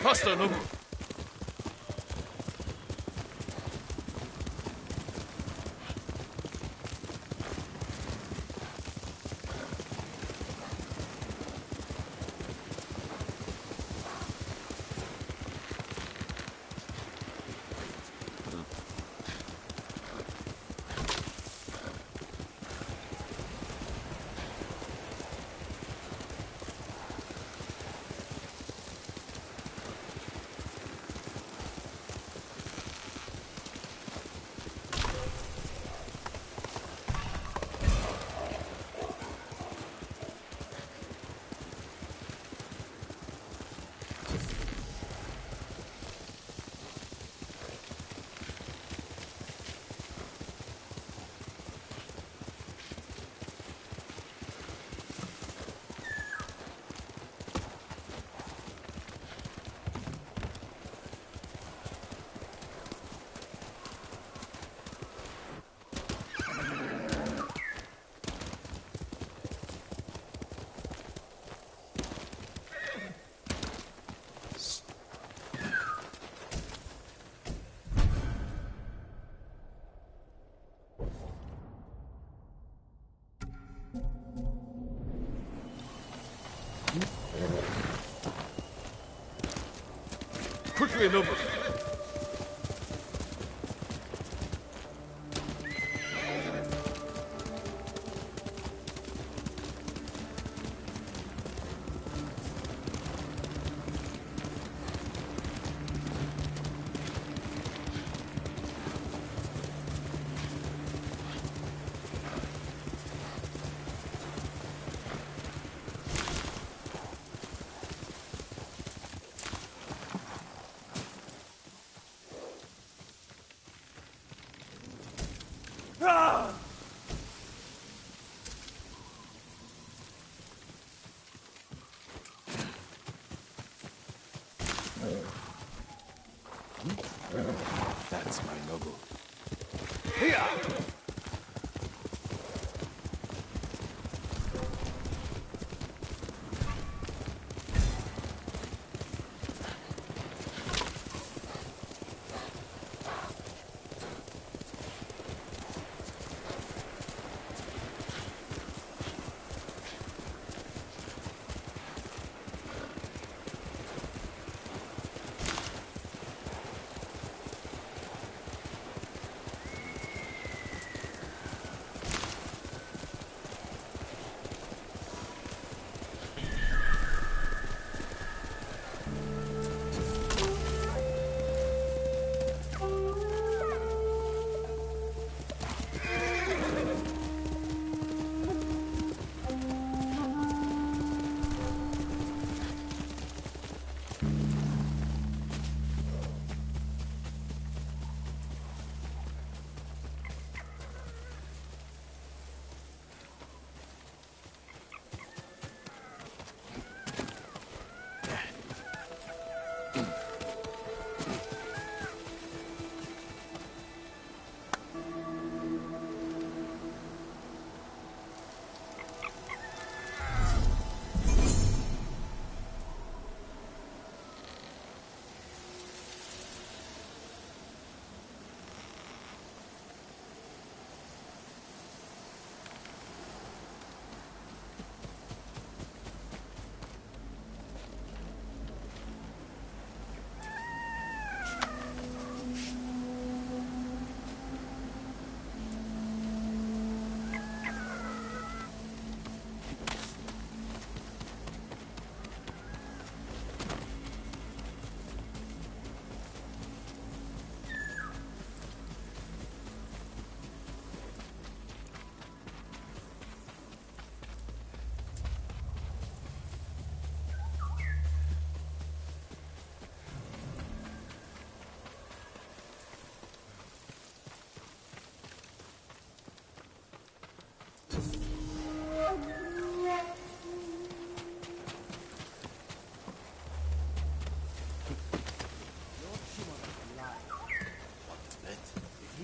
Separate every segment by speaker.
Speaker 1: Faster, Nobu. Quickly, Nobu.
Speaker 2: That's my Nobu.
Speaker 1: Here!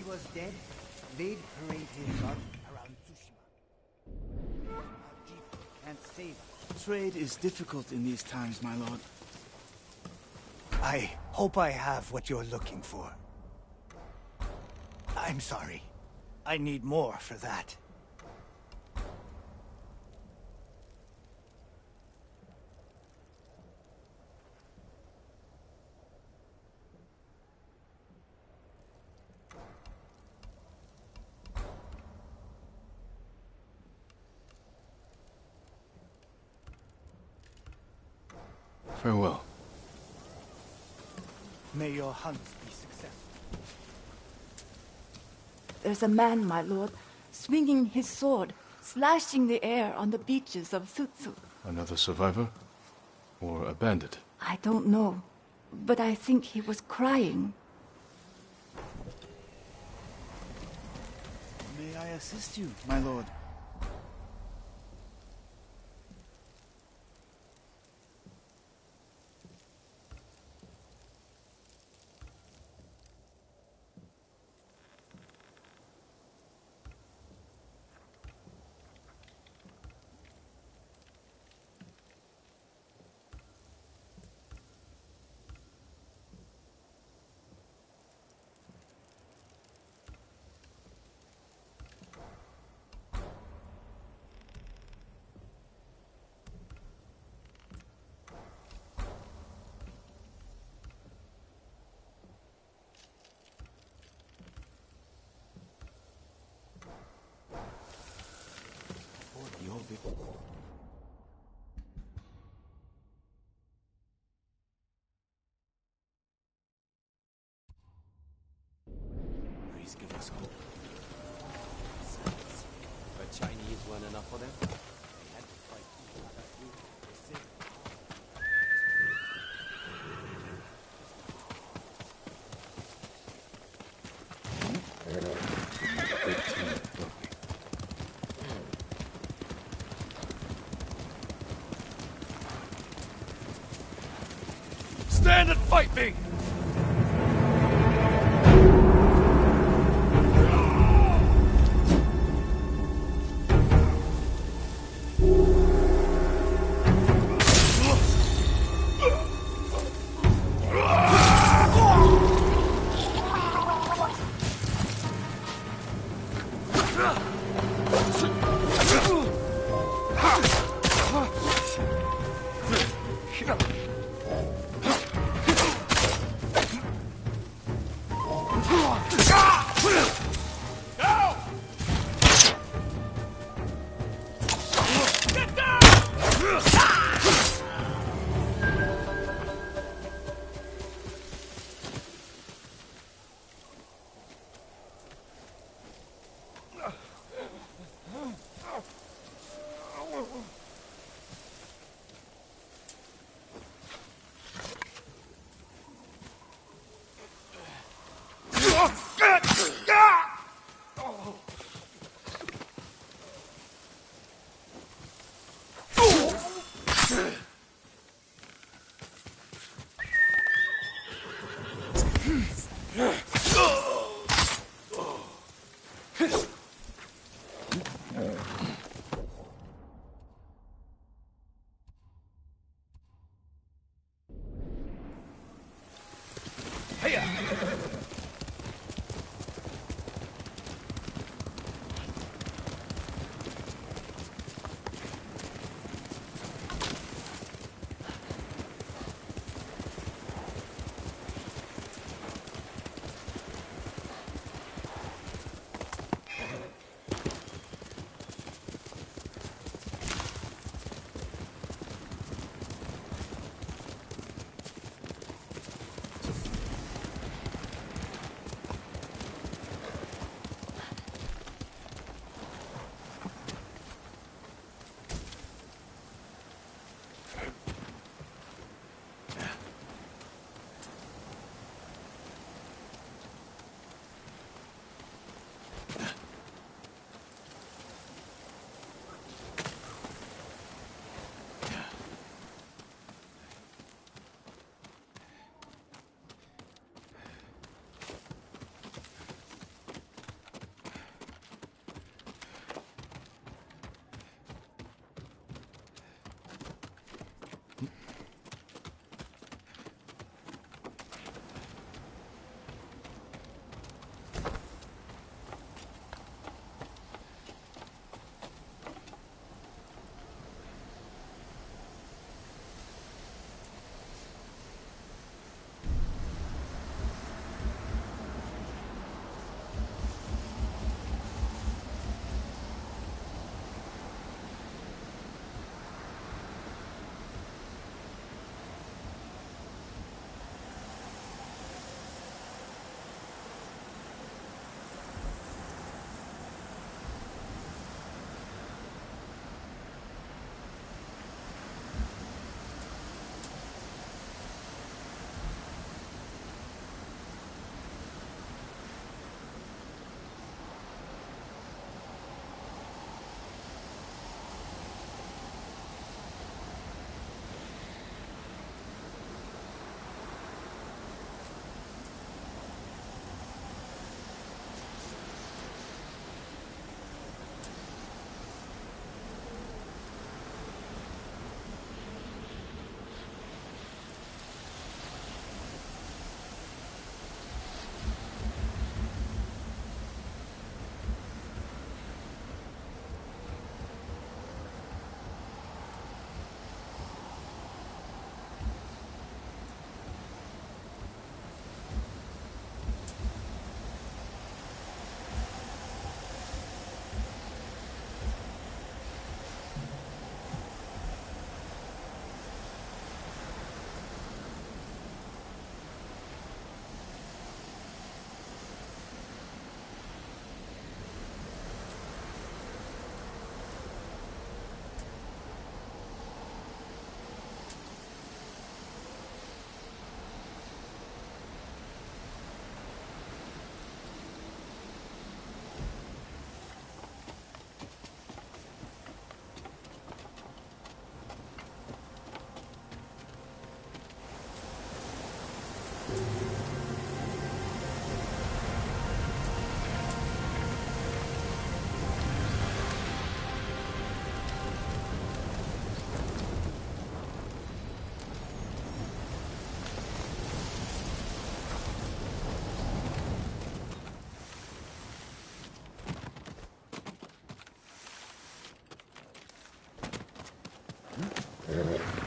Speaker 3: Was dead, they'd parade his body around Tsushima. Our chief can't save us.
Speaker 2: Trade is difficult in these times, my lord.
Speaker 3: I hope I have what you're looking for. I'm sorry. I need more for that.
Speaker 2: Farewell.
Speaker 3: May your hunts be successful.
Speaker 4: There's a man, my lord, swinging his sword, slashing the air on the beaches of Sutsu.
Speaker 2: Another survivor? Or a bandit?
Speaker 4: I don't know, but I think he was crying.
Speaker 5: May I assist you, my lord?
Speaker 1: Please give us hope. But Chinese weren't enough for them? They had to fight. Stand and fight me!
Speaker 2: Good move.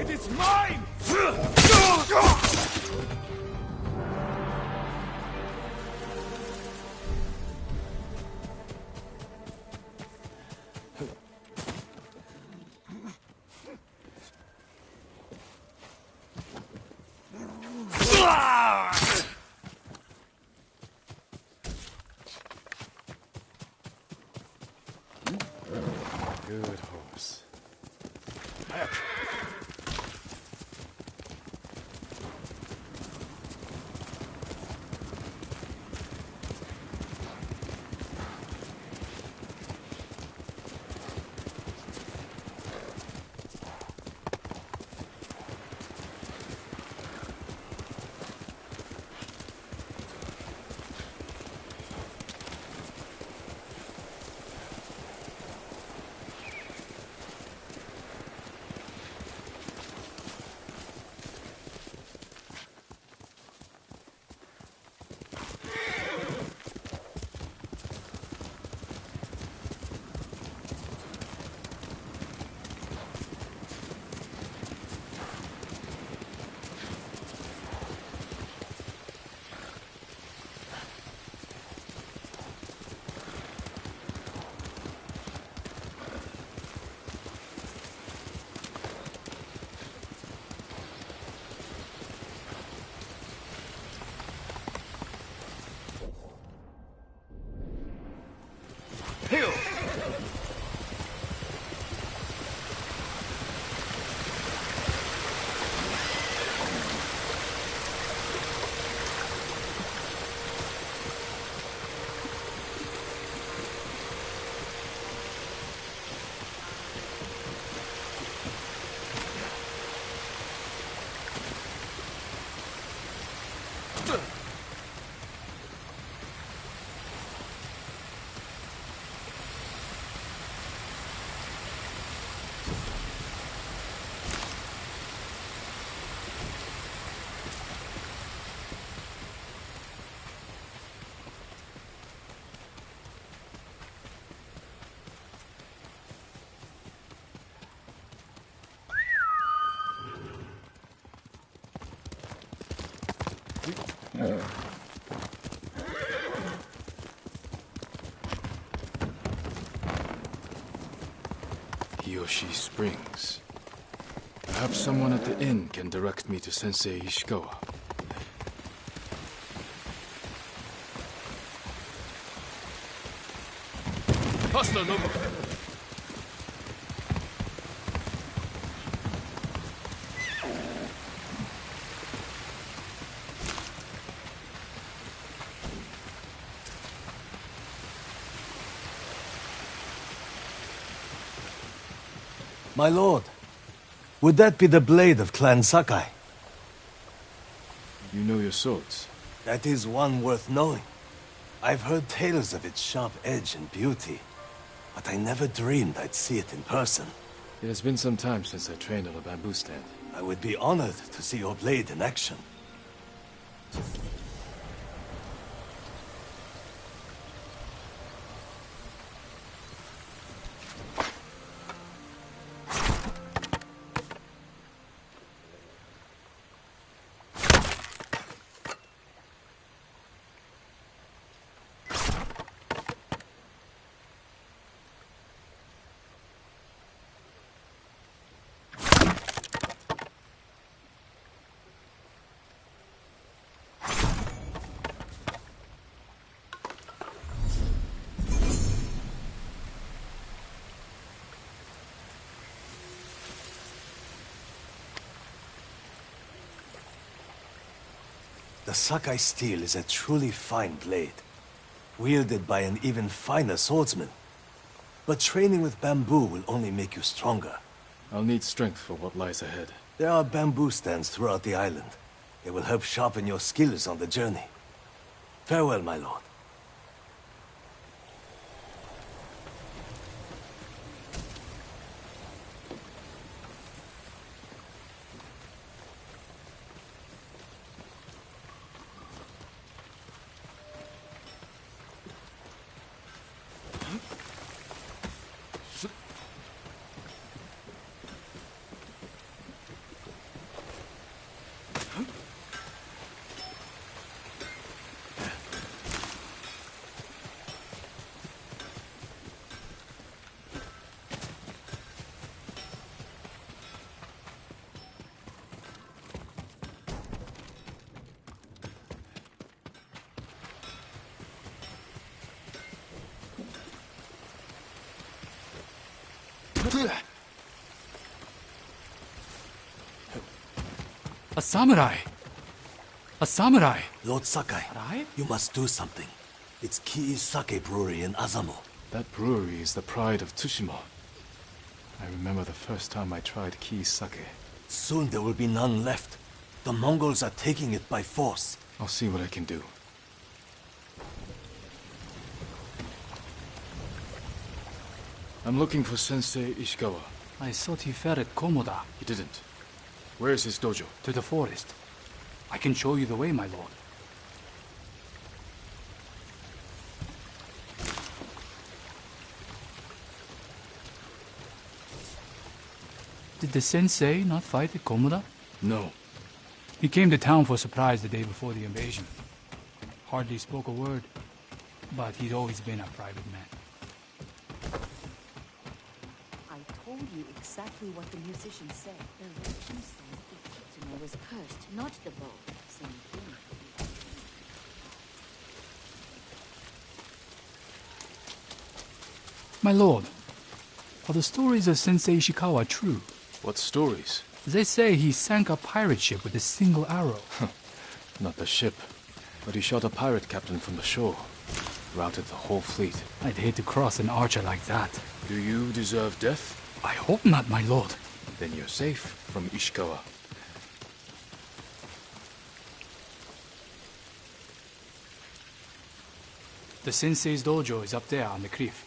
Speaker 5: It is mine!
Speaker 2: Good horse. Hiyoshi Springs. Perhaps someone at the inn can direct me to Sensei Ishikawa. Hasta number.
Speaker 6: My lord, would that be the blade of Clan Sakai?
Speaker 2: You know your swords.
Speaker 6: That is one worth knowing. I've heard tales of its sharp edge and beauty, but I never dreamed I'd see it in person.
Speaker 2: It has been some time since I trained on a bamboo stand.
Speaker 6: I would be honored to see your blade in action. The Sakai steel is a truly fine blade, wielded by an even finer swordsman. But training with bamboo will only make you stronger.
Speaker 2: I'll need strength for what lies ahead.
Speaker 6: There are bamboo stands throughout the island. They will help sharpen your skills on the journey. Farewell, my lord.
Speaker 7: A samurai! A samurai!
Speaker 6: Lord Sakai, you must do something. It's Kii's Sake Brewery in Azamo.
Speaker 2: That brewery is the pride of Tsushima. I remember the first time I tried Kii's sake.
Speaker 6: Soon there will be none left. The Mongols are taking it by force.
Speaker 2: I'll see what I can do. I'm looking for Sensei Ishikawa.
Speaker 7: I thought he fell at Komoda.
Speaker 2: He didn't. Where is his dojo?
Speaker 7: To the forest. I can show you the way, my lord. Did the sensei not fight at Komoda?
Speaker 2: No.
Speaker 7: He came to town for a surprise the day before the invasion. Hardly spoke a word, but he'd always been a private man.
Speaker 8: I told you exactly what the musician said. The legend says the Kitsune was cursed, not the bow. Same thing.
Speaker 7: My lord, are the stories of Sensei Ishikawa true?
Speaker 2: What stories?
Speaker 7: They say he sank a pirate ship with a single arrow.
Speaker 2: Not the ship, but he shot a pirate captain from the shore. Routed the whole fleet.
Speaker 7: I'd hate to cross an archer like that.
Speaker 2: Do you deserve death?
Speaker 7: I hope not, my lord.
Speaker 2: Then you're safe from Ishikawa.
Speaker 7: The sensei's dojo is up there on the cliff.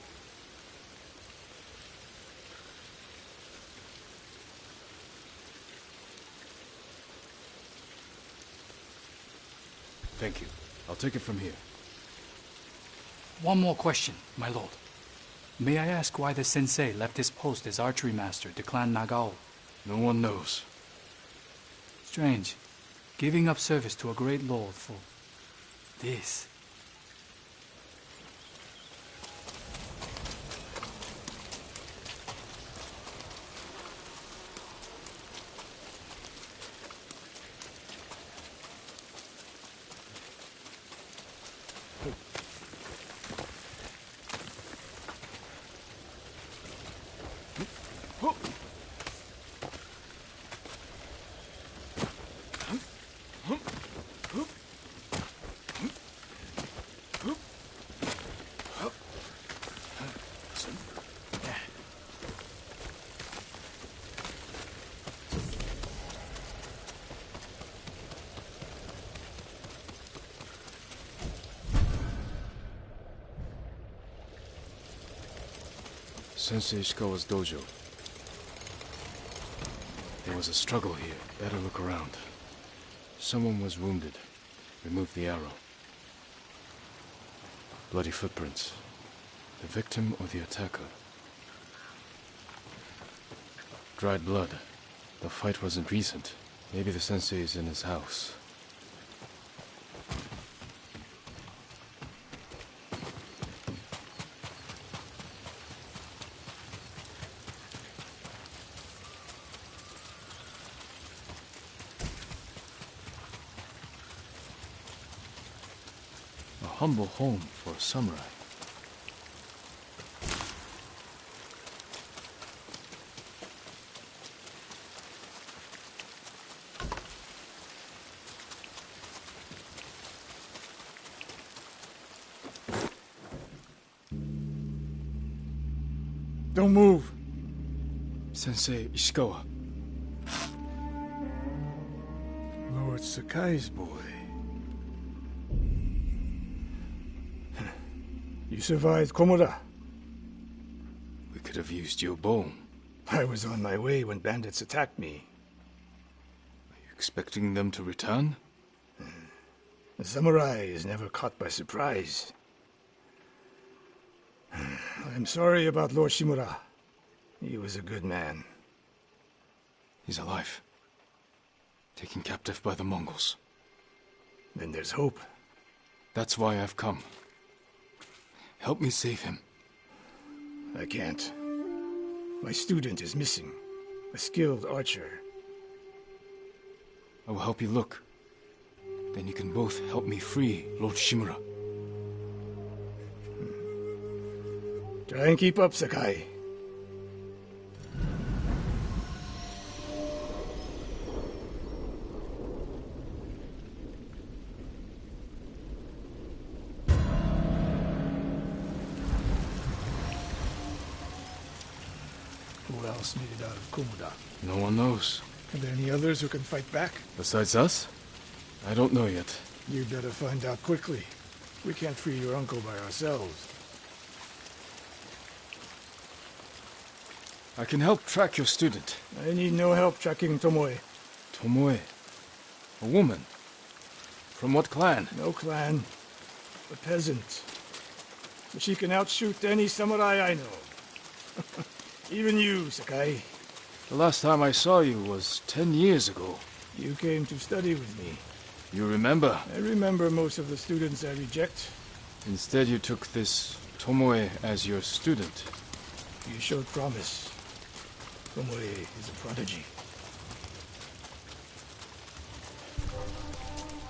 Speaker 2: Thank you. I'll take it from here.
Speaker 7: One more question, my lord. May I ask why the sensei left his post as archery master to Clan Nagao?
Speaker 2: No one knows.
Speaker 7: Strange. Giving up service to a great lord for this.
Speaker 2: Sensei Ishikawa's dojo. There was a struggle here. Better look around. Someone was wounded. Remove the arrow. Bloody footprints. The victim or the attacker? Dried blood. The fight wasn't recent. Maybe the sensei is in his house. A humble home for a samurai.
Speaker 5: Don't move.
Speaker 2: Sensei Ishikawa.
Speaker 5: Lord Sakai's boy. You survived Komoda.
Speaker 2: We could have used your bone.
Speaker 5: I was on my way when bandits attacked me.
Speaker 2: Are you expecting them to return?
Speaker 5: The samurai is never caught by surprise. I'm sorry about Lord Shimura. He was a good man.
Speaker 2: He's alive. Taken captive by the Mongols.
Speaker 5: Then there's hope.
Speaker 2: That's why I've come. Help me save him.
Speaker 5: I can't. My student is missing. A skilled archer.
Speaker 2: I will help you look. Then you can both help me free Lord Shimura.
Speaker 5: Try and keep up, Sakai. Who else made it out of Komoda?
Speaker 2: No one knows.
Speaker 5: Are there any others who can fight back?
Speaker 2: Besides us? I don't know yet.
Speaker 5: You better find out quickly. We can't free your uncle by ourselves.
Speaker 2: I can help track your student.
Speaker 5: I need no help tracking Tomoe.
Speaker 2: Tomoe. A woman. From what clan?
Speaker 5: No clan. A peasant. But she can outshoot any samurai I know. Even you, Sakai.
Speaker 2: The last time I saw you was 10 years ago.
Speaker 5: You came to study with me.
Speaker 2: You remember?
Speaker 5: I remember most of the students I reject.
Speaker 2: Instead you took this Tomoe as your student.
Speaker 5: You showed promise. Tomoe is a prodigy.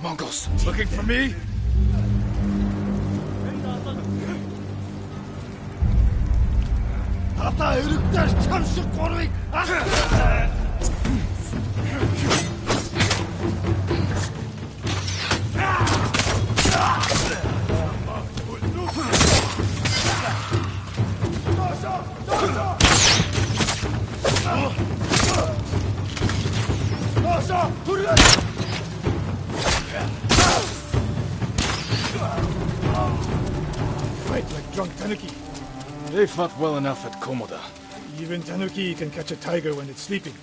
Speaker 2: Mongols! Looking for me?
Speaker 5: Fight like drunk tanuki.
Speaker 2: They fought well enough at Komoda.
Speaker 5: Even tanuki can catch a tiger when it's sleeping.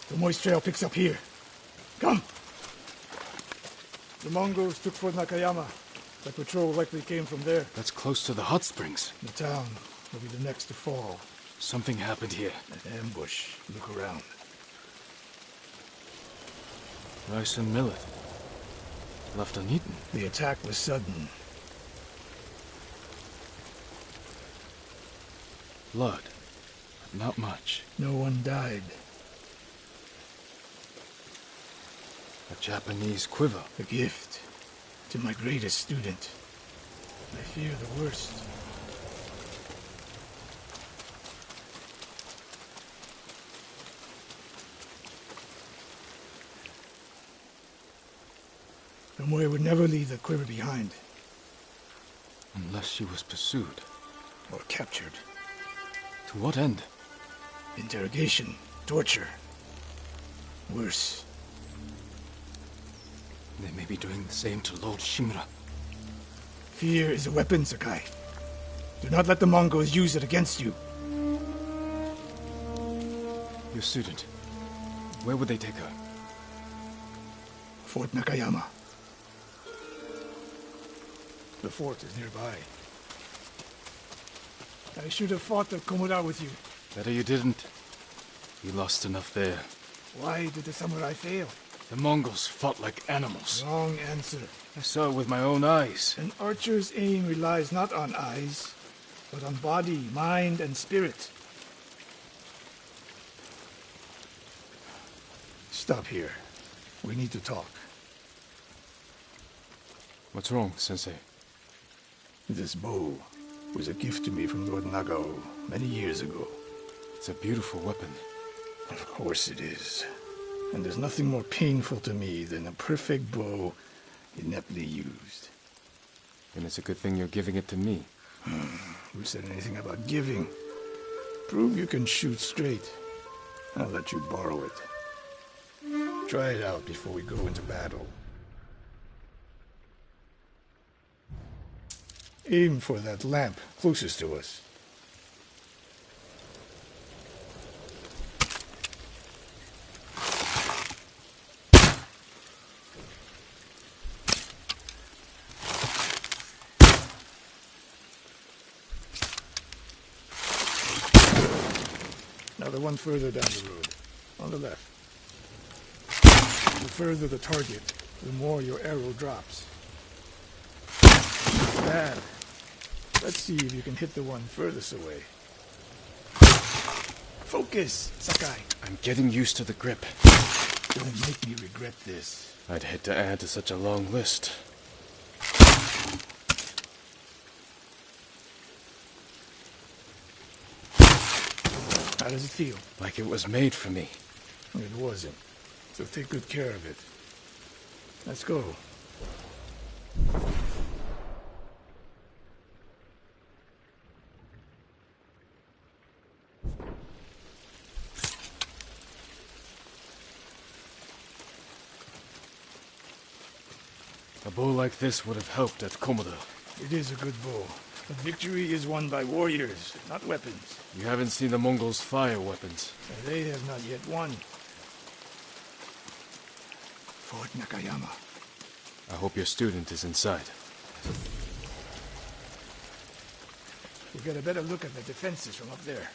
Speaker 5: Tomoe's trail picks up here. Come! The Mongols took Fort Nakayama. The patrol likely came from there.
Speaker 2: That's close to the hot springs.
Speaker 5: The town will be the next to fall.
Speaker 2: Something happened here.
Speaker 5: An ambush. Look around.
Speaker 2: Rice and millet. Left uneaten.
Speaker 5: The attack was sudden.
Speaker 2: Blood. But not much.
Speaker 5: No one died.
Speaker 2: A Japanese quiver.
Speaker 5: A gift to my greatest student. I fear the worst. Tomoe would never leave the quiver behind.
Speaker 2: Unless she was pursued.
Speaker 5: Or captured.
Speaker 2: To what end?
Speaker 5: Interrogation. Torture. Worse.
Speaker 2: They may be doing the same to Lord Shimura.
Speaker 5: Fear is a weapon, Sakai. Do not let the Mongols use it against you.
Speaker 2: Your student. Where would they take her?
Speaker 5: Fort Nakayama. The fort is nearby. I should have fought at Komura with you.
Speaker 2: Better you didn't. You lost enough there.
Speaker 5: Why did the samurai fail?
Speaker 2: The Mongols fought like animals.
Speaker 5: Wrong answer.
Speaker 2: I saw it with my own eyes.
Speaker 5: An archer's aim relies not on eyes, but on body, mind, and spirit. Stop here. We need to talk.
Speaker 2: What's wrong, Sensei?
Speaker 5: This bow was a gift to me from Lord Nagao many years ago.
Speaker 2: It's a beautiful weapon.
Speaker 5: Of course it is. And there's nothing more painful to me than a perfect bow ineptly used.
Speaker 2: And it's a good thing you're giving it to me.
Speaker 5: Who said anything about giving? Prove you can shoot straight. I'll let you borrow it. Try it out before we go into battle. Aim for that lamp closest to us. Now the one further down the road, on the left. The further the target, the more your arrow drops. Bad. Let's see if you can hit the one furthest away. Focus, Sakai.
Speaker 2: I'm getting used to the grip.
Speaker 5: Don't make me regret this.
Speaker 2: I'd hate to add to such a long list.
Speaker 5: How does it feel?
Speaker 2: Like it was made for me.
Speaker 5: It wasn't. So take good care of it. Let's go.
Speaker 2: A bow like this would have helped at Komura.
Speaker 5: It is a good bow. But victory is won by warriors, not weapons.
Speaker 2: You haven't seen the Mongols fire weapons.
Speaker 5: And they have not yet won. Fort Nakayama.
Speaker 2: I hope your student is inside.
Speaker 5: You get a better look at the defenses from up there.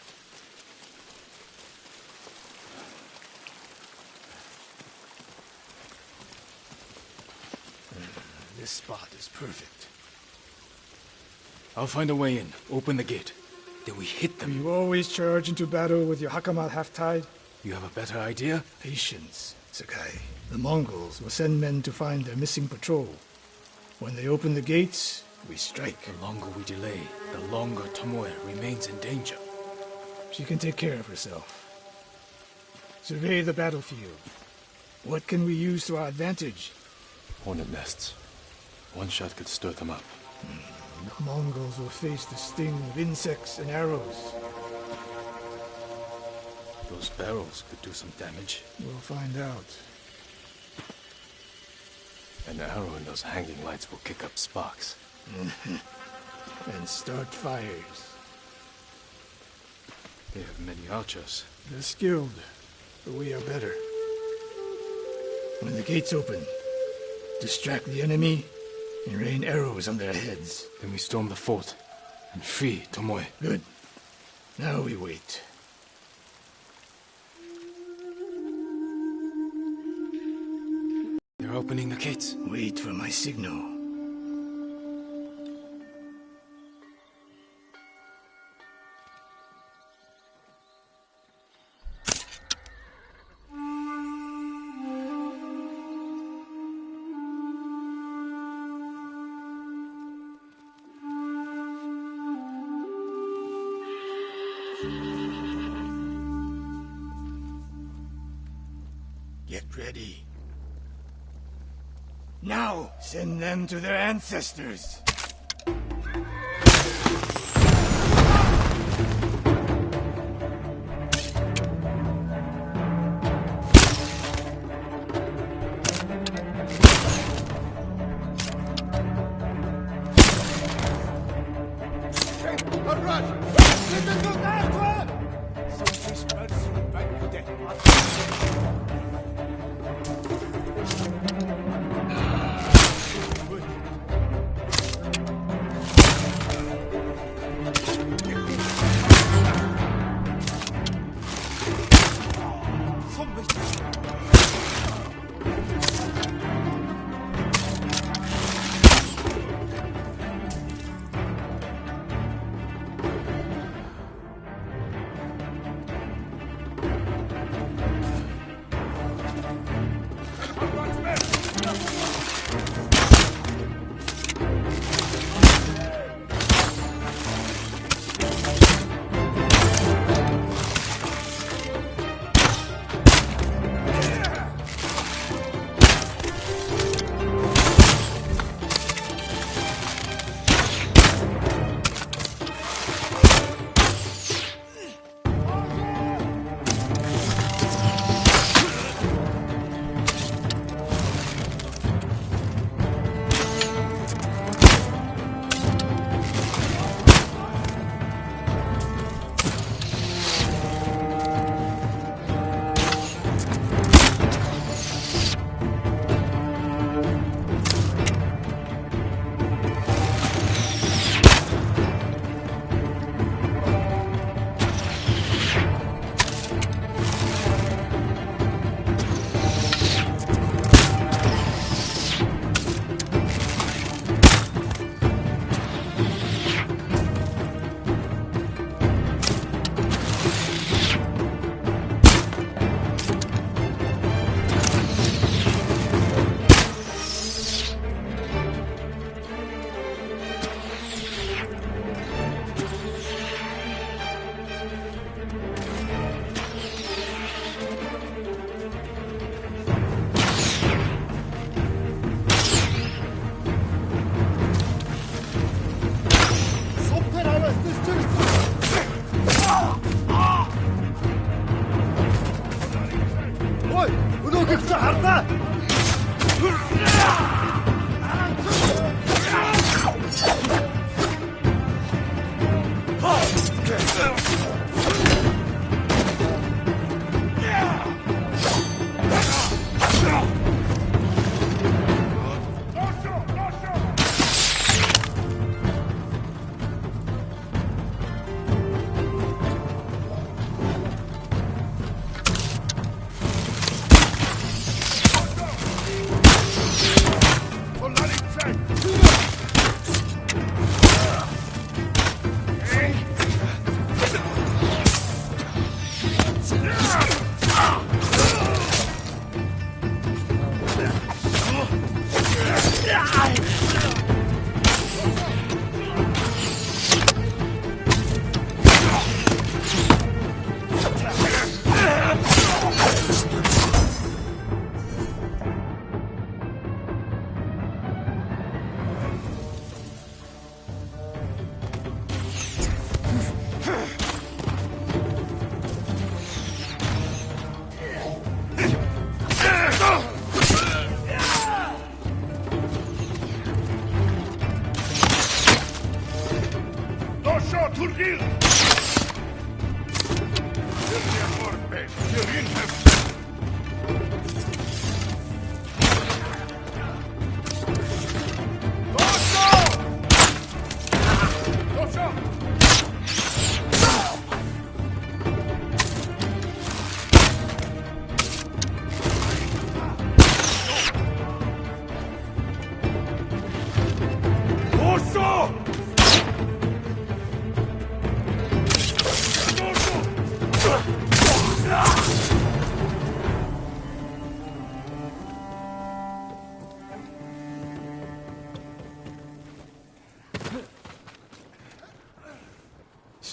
Speaker 5: This spot is perfect.
Speaker 2: I'll find a way in. Open the gate. Then we hit them.
Speaker 5: You always charge into battle with your hakama half-tied?
Speaker 2: You have a better idea?
Speaker 5: Patience, Sakai. The Mongols will send men to find their missing patrol. When they open the gates, we strike.
Speaker 2: The longer we delay, the longer Tomoe remains in danger.
Speaker 5: She can take care of herself. Survey the battlefield. What can we use to our advantage?
Speaker 2: Hornet nests. One shot could stir them up.
Speaker 5: The Mongols will face the sting of insects and arrows.
Speaker 2: Those barrels could do some damage.
Speaker 5: We'll find out.
Speaker 2: An arrow in those hanging lights will kick up sparks.
Speaker 5: And start fires.
Speaker 2: They have many archers.
Speaker 5: They're skilled, but we are better. When the gates open, distract the enemy and rain arrows on their heads.
Speaker 2: Then we storm the fort and free Tomoe.
Speaker 5: Good. Now we wait.
Speaker 2: They're opening the gates.
Speaker 5: Wait for my signal. Get ready. Now, send them to their ancestors.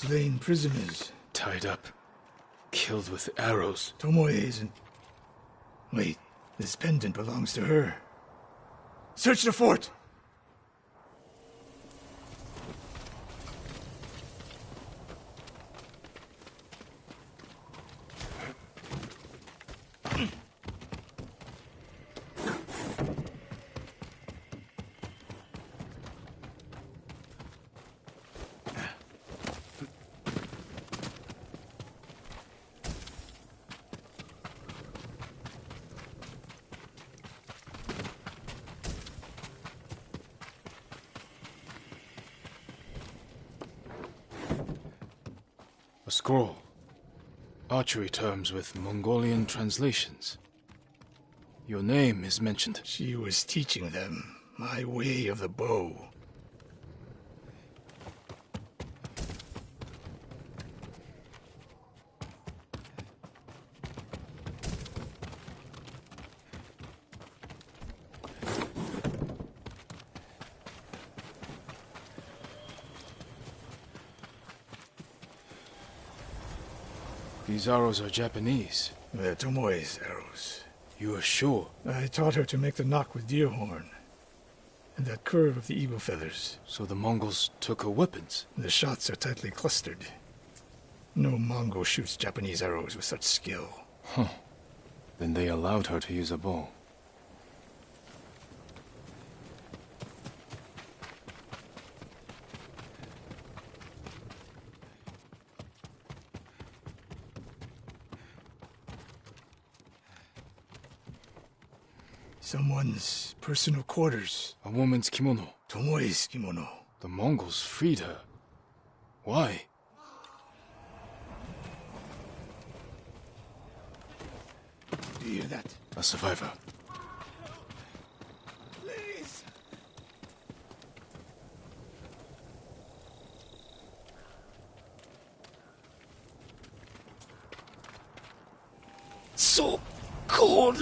Speaker 5: Slain prisoners.
Speaker 2: Tied up. Killed with arrows.
Speaker 5: Tomoe isn't... Wait, this pendant belongs to her. Search the fort!
Speaker 2: A scroll. Archery terms with Mongolian translations. Your name is mentioned.
Speaker 5: She was teaching them my way of the bow.
Speaker 2: These arrows are Japanese.
Speaker 5: They're Tomoe's arrows.
Speaker 2: You are sure?
Speaker 5: I taught her to make the knock with deer horn, and that curve of the eagle feathers.
Speaker 2: So the Mongols took her weapons?
Speaker 5: The shots are tightly clustered. No Mongol shoots Japanese arrows with such skill.
Speaker 2: Huh. Then they allowed her to use a bow.
Speaker 5: Someone's personal quarters.
Speaker 2: A woman's kimono.
Speaker 5: Tomoe's kimono.
Speaker 2: The Mongols freed her. Why?
Speaker 5: Do you hear that?
Speaker 2: A survivor.
Speaker 5: Please!
Speaker 2: So cold!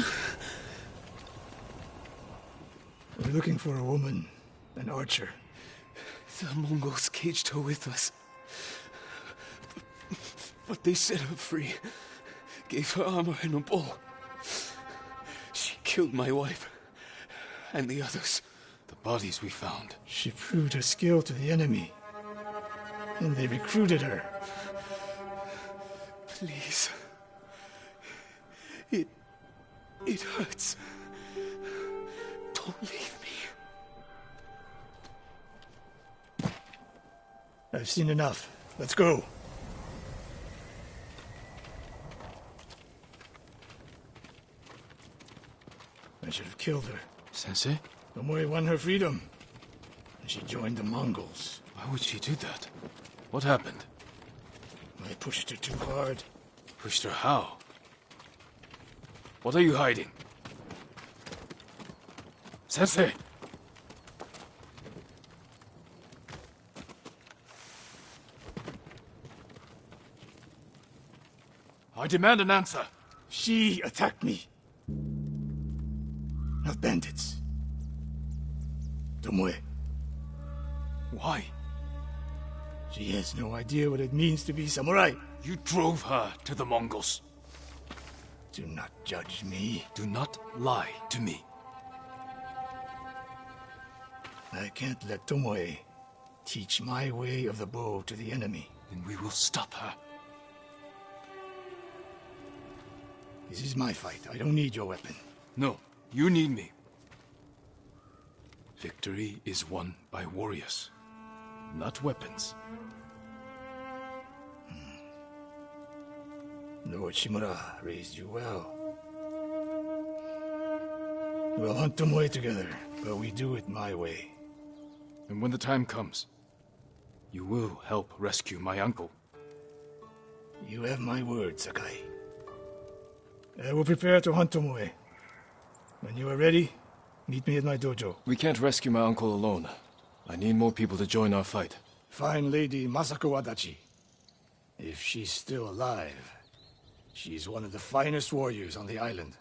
Speaker 5: We're looking for a woman, an archer.
Speaker 9: The Mongols caged her with us. But they set her free. Gave her armor and a bow. She killed my wife. And the others.
Speaker 2: The bodies we found.
Speaker 5: She proved her skill to the enemy. And they recruited her.
Speaker 9: Please. It hurts. Don't leave me.
Speaker 5: I've seen enough. Let's go. I should have killed her.
Speaker 2: Sensei?
Speaker 5: Tomoe won her freedom. And she joined the Mongols.
Speaker 2: Why would she do that? What happened?
Speaker 5: I pushed her too hard.
Speaker 2: Pushed her how? What are you hiding? Sensei! I demand an answer.
Speaker 5: She attacked me. Not bandits. Tomoe.
Speaker 2: Why?
Speaker 5: She has no idea what it means to be samurai.
Speaker 2: You drove her to the Mongols.
Speaker 5: Do not judge me.
Speaker 2: Do not lie to me.
Speaker 5: I can't let Tomoe teach my way of the bow to the enemy.
Speaker 2: Then we will stop her.
Speaker 5: This is my fight. I don't need your weapon.
Speaker 2: No, you need me. Victory is won by warriors, not weapons.
Speaker 5: Lord Shimura raised you well. We'll hunt Tomoe together, but we do it my way.
Speaker 2: And when the time comes, you will help rescue my uncle.
Speaker 5: You have my word, Sakai. I will prepare to hunt Tomoe. When you are ready, meet me at my dojo.
Speaker 2: We can't rescue my uncle alone. I need more people to join our fight.
Speaker 5: Fine lady Masako Adachi. If she's still alive, she's one of the finest warriors on the island.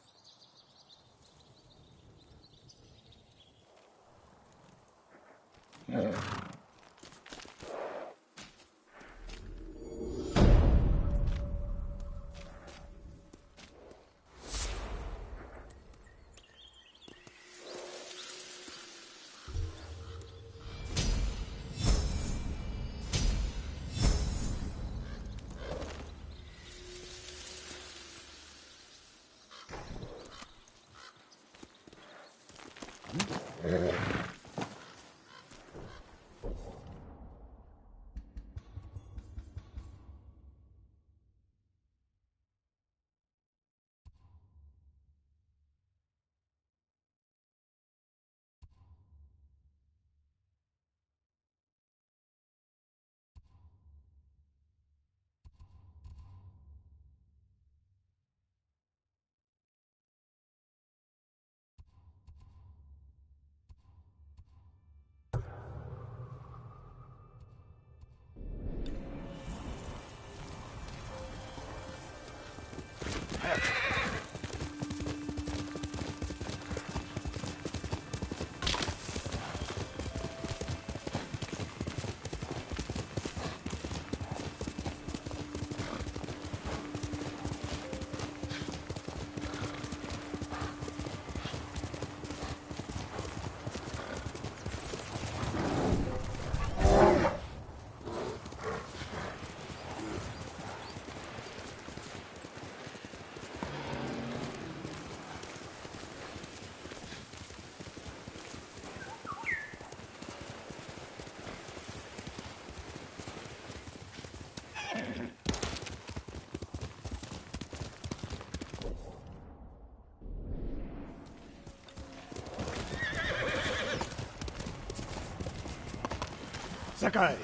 Speaker 5: Sakai!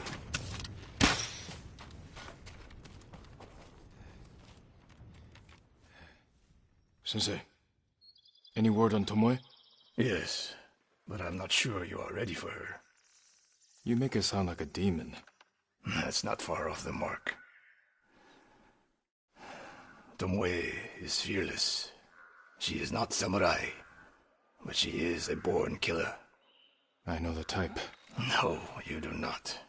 Speaker 2: Sensei, any word on Tomoe?
Speaker 5: Yes, but I'm not sure you are ready for her.
Speaker 2: You make her sound like a demon.
Speaker 5: That's not far off the mark. Tomoe is fearless. She is not samurai, but she is a born killer.
Speaker 2: I know the type.
Speaker 5: No, you do not.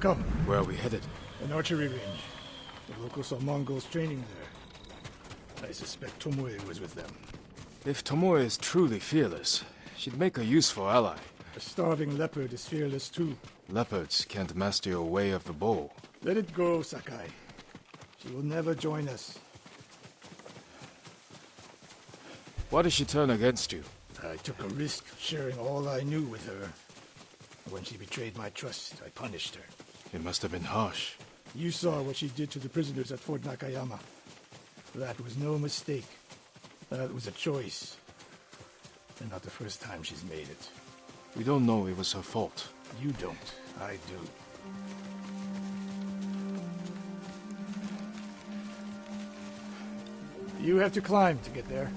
Speaker 5: Come.
Speaker 2: Where are we headed?
Speaker 5: An archery range. The locals saw Mongols training there. I suspect Tomoe was with them.
Speaker 2: If Tomoe is truly fearless, she'd make a useful ally.
Speaker 5: A starving leopard is fearless too.
Speaker 2: Leopards can't master your way of the bow.
Speaker 5: Let it go, Sakai. She will never join us.
Speaker 2: Why did she turn against you?
Speaker 5: I took a risk sharing all I knew with her. When she betrayed my trust, I punished her.
Speaker 2: It must have been harsh.
Speaker 5: You saw what she did to the prisoners at Fort Nakayama. That was no mistake. That was a choice. And not the first time she's made it.
Speaker 2: We don't know it was her fault.
Speaker 5: You don't. I do. You have to climb to get there.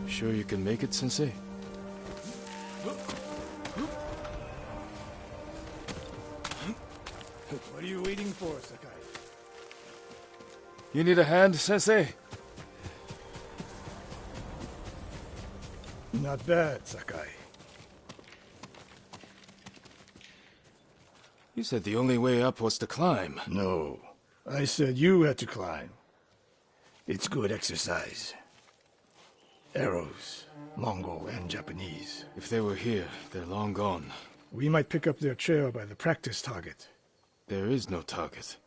Speaker 2: Sure you can make it, Sensei?
Speaker 5: What are you waiting for, Sakai?
Speaker 2: You need a hand, Sensei?
Speaker 5: Not bad, Sakai.
Speaker 2: You said the only way up was to climb.
Speaker 5: No. I said you had to climb. It's good exercise. Arrows, Mongol and Japanese.
Speaker 2: If they were here, they're long gone.
Speaker 5: We might pick up their trail by the practice target.
Speaker 2: There is no target.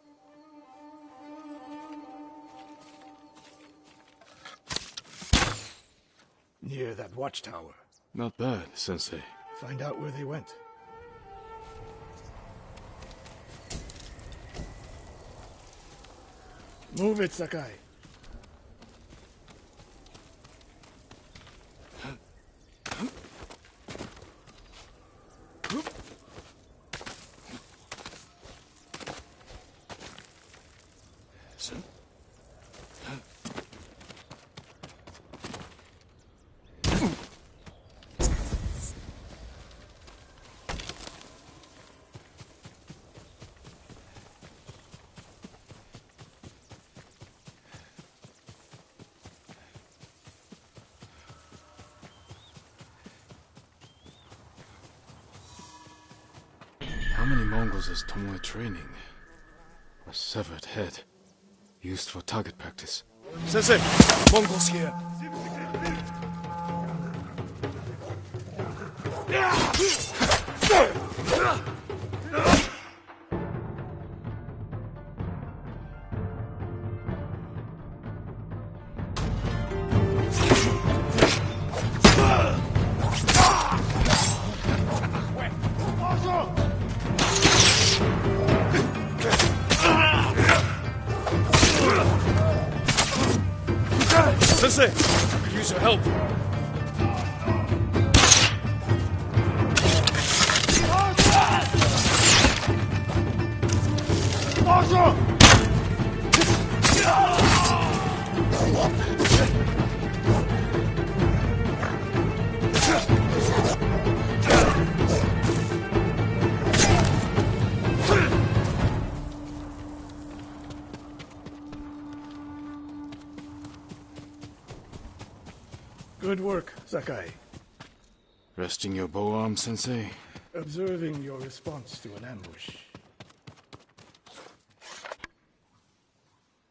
Speaker 5: Near that watchtower.
Speaker 2: Not bad, Sensei.
Speaker 5: Find out where they went. Move it, Sakai.
Speaker 2: How many Mongols is Tomoe training? A severed head. Used for target practice.
Speaker 5: Sensei! Mongols here!
Speaker 9: Sensei, I could use your help.
Speaker 5: Good work, Sakai.
Speaker 2: Resting your bow arm, Sensei?
Speaker 5: Observing your response to an ambush.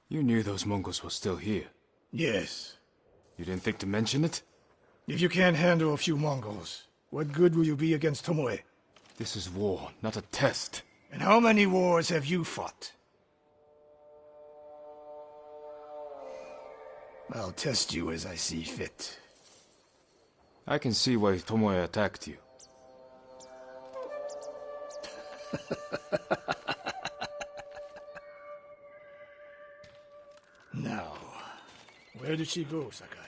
Speaker 2: You knew those Mongols were still here.
Speaker 5: Yes.
Speaker 2: You didn't think to mention it?
Speaker 5: If you can't handle a few Mongols, what good will you be against Tomoe?
Speaker 2: This is war, not a test.
Speaker 5: And how many wars have you fought? I'll test you as I see fit.
Speaker 2: I can see why Tomoe attacked you.
Speaker 5: Where did she go, Sakai?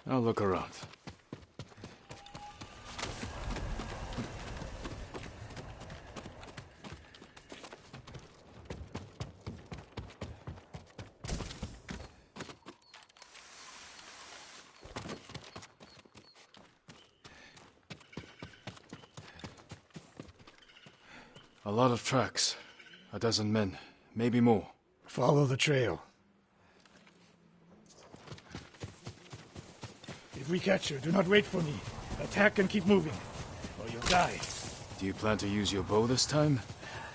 Speaker 2: I'll look around. A lot of tracks. A dozen men, maybe more.
Speaker 5: Follow the trail. If we catch her, do not wait for me. Attack and keep moving, or you'll die.
Speaker 2: Do you plan to use your bow this time?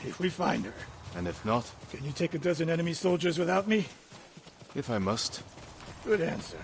Speaker 5: If we find her.
Speaker 2: And if not?
Speaker 5: Can you take a dozen enemy soldiers without me?
Speaker 2: If I must.
Speaker 5: Good answer.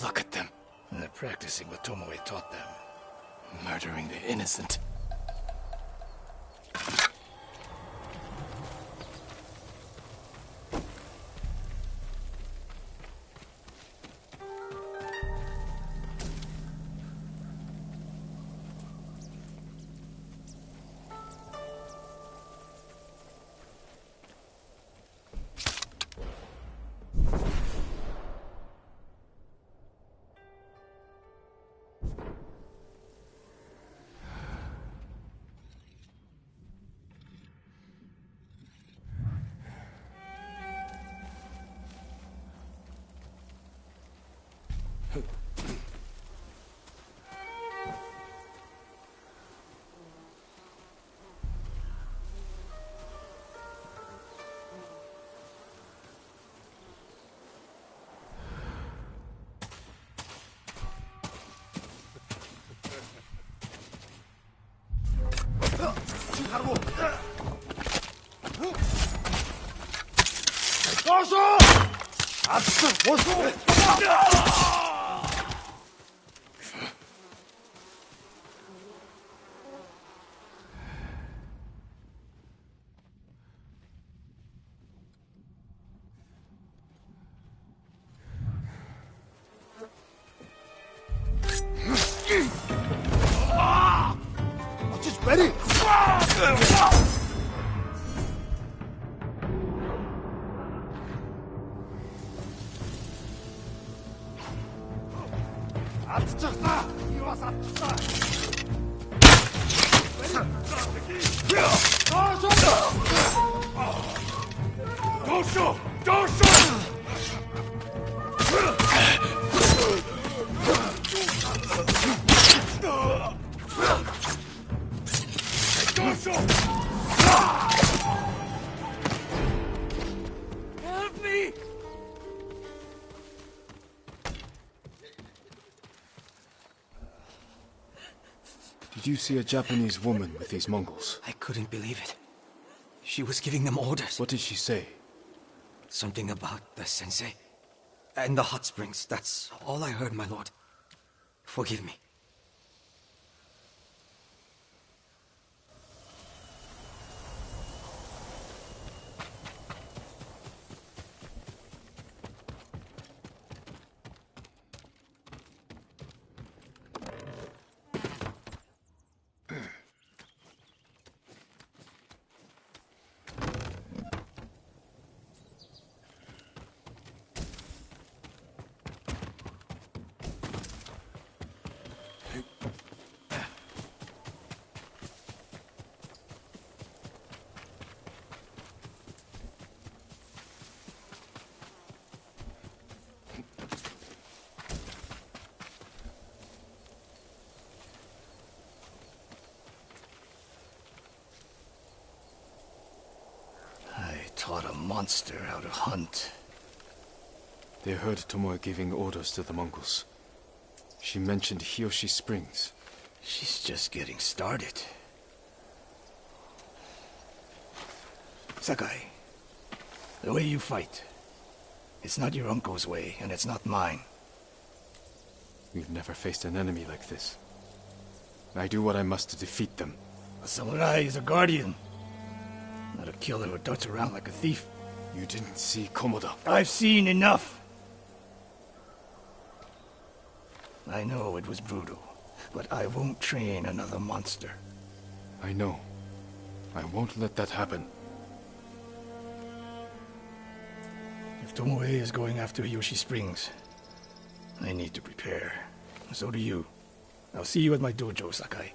Speaker 2: Look at them.
Speaker 5: They're practicing what Tomoe taught them.
Speaker 2: Murdering the innocent.
Speaker 9: Help me!
Speaker 2: Did you see a Japanese woman with these Mongols?
Speaker 9: I couldn't believe it. She was giving them orders.
Speaker 2: What did she say?
Speaker 9: Something about the sensei. And the hot springs. That's all I heard, my lord. Forgive me.
Speaker 5: taught a monster how to hunt.
Speaker 2: They heard Tomoe giving orders to the Mongols. She mentioned Hiyoshi Springs.
Speaker 5: She's just getting started. Sakai, the way you fight, it's not your uncle's way, and it's not mine.
Speaker 2: We've never faced an enemy like this. I do what I must to defeat them.
Speaker 5: A samurai is a guardian, not a killer who darts around like a thief.
Speaker 2: You didn't see Komoda.
Speaker 5: I've seen enough. I know it was brutal, but I won't train another monster.
Speaker 2: I know. I won't let that happen.
Speaker 5: If Tomoe is going after Hiyoshi Springs, I need to prepare. So do you. I'll see you at my dojo, Sakai.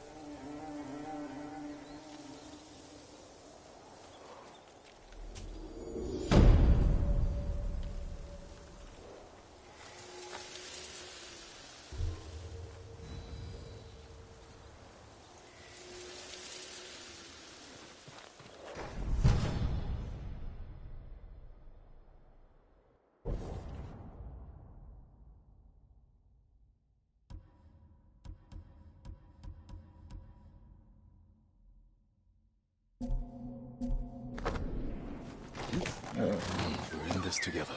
Speaker 2: We're in this together.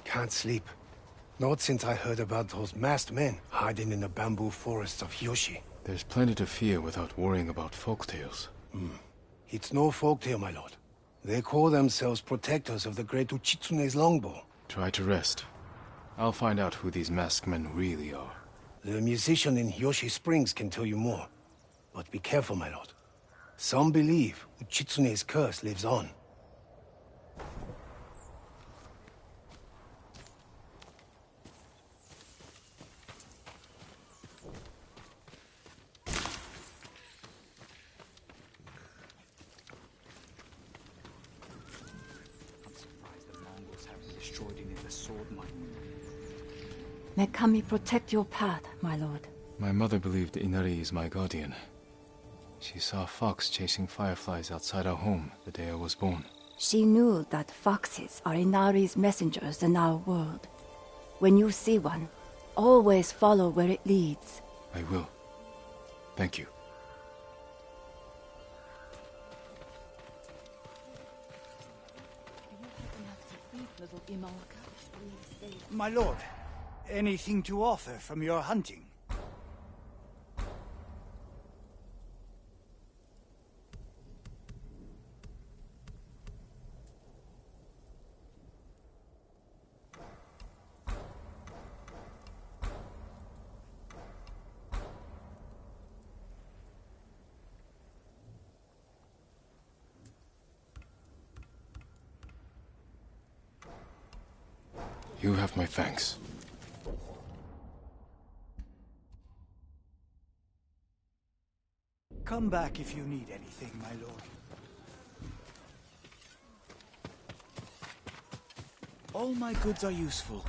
Speaker 10: Can't sleep. Not since I heard about those masked men hiding in the bamboo forests of Hiyoshi.
Speaker 2: There's plenty to fear without worrying about folktales.
Speaker 10: It's no folktale, my lord. They call themselves protectors of the great Uchitsune's longbow.
Speaker 2: Try to rest. I'll find out who these masked men really are.
Speaker 10: The musician in Hiyoshi Springs can tell you more. But be careful, my lord. Some believe Uchitsune's curse lives on.
Speaker 4: May Kami protect your path, my lord.
Speaker 2: My mother believed Inari is my guardian. She saw a fox chasing fireflies outside our home the day I was born.
Speaker 4: She knew that foxes are Inari's messengers in our world. When you see one, always follow where it leads.
Speaker 2: I will. Thank you.
Speaker 3: My lord, anything to offer from your hunting?
Speaker 2: You have my thanks.
Speaker 3: Come back if you need anything, my lord. All my goods are useful.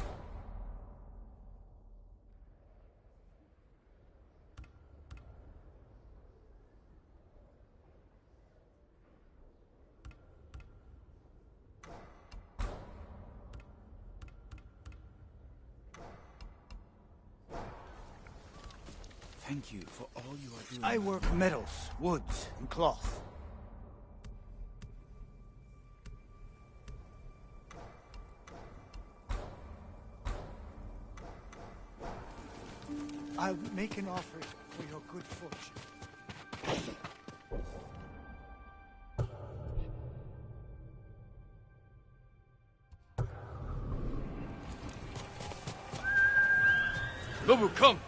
Speaker 3: Thank you for all you are doing. I work metals, woods, and cloth. I'll make an offer for your good fortune.
Speaker 2: Nobu, come!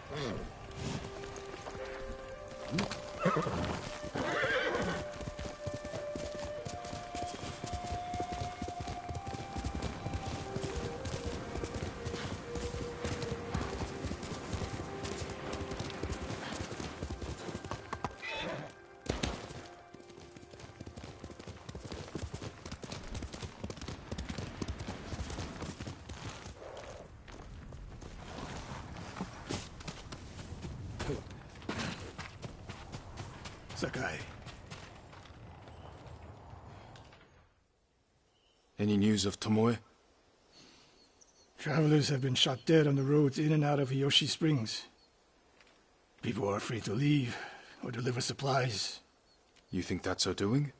Speaker 5: Sakai.
Speaker 2: Any news of Tomoe?
Speaker 5: Travelers have been shot dead on the roads in and out of Hiyoshi Springs. People are afraid to leave or deliver supplies.
Speaker 2: You think that's her doing?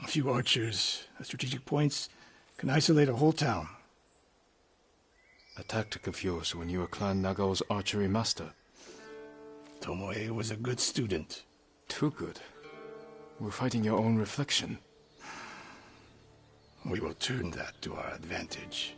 Speaker 5: A few archers at strategic points can isolate a whole town.
Speaker 2: A tactic of yours when you were Clan Nagao's archery master.
Speaker 5: Tomoe was a good student.
Speaker 2: Too good. We're fighting your own reflection.
Speaker 5: We will turn that to our advantage.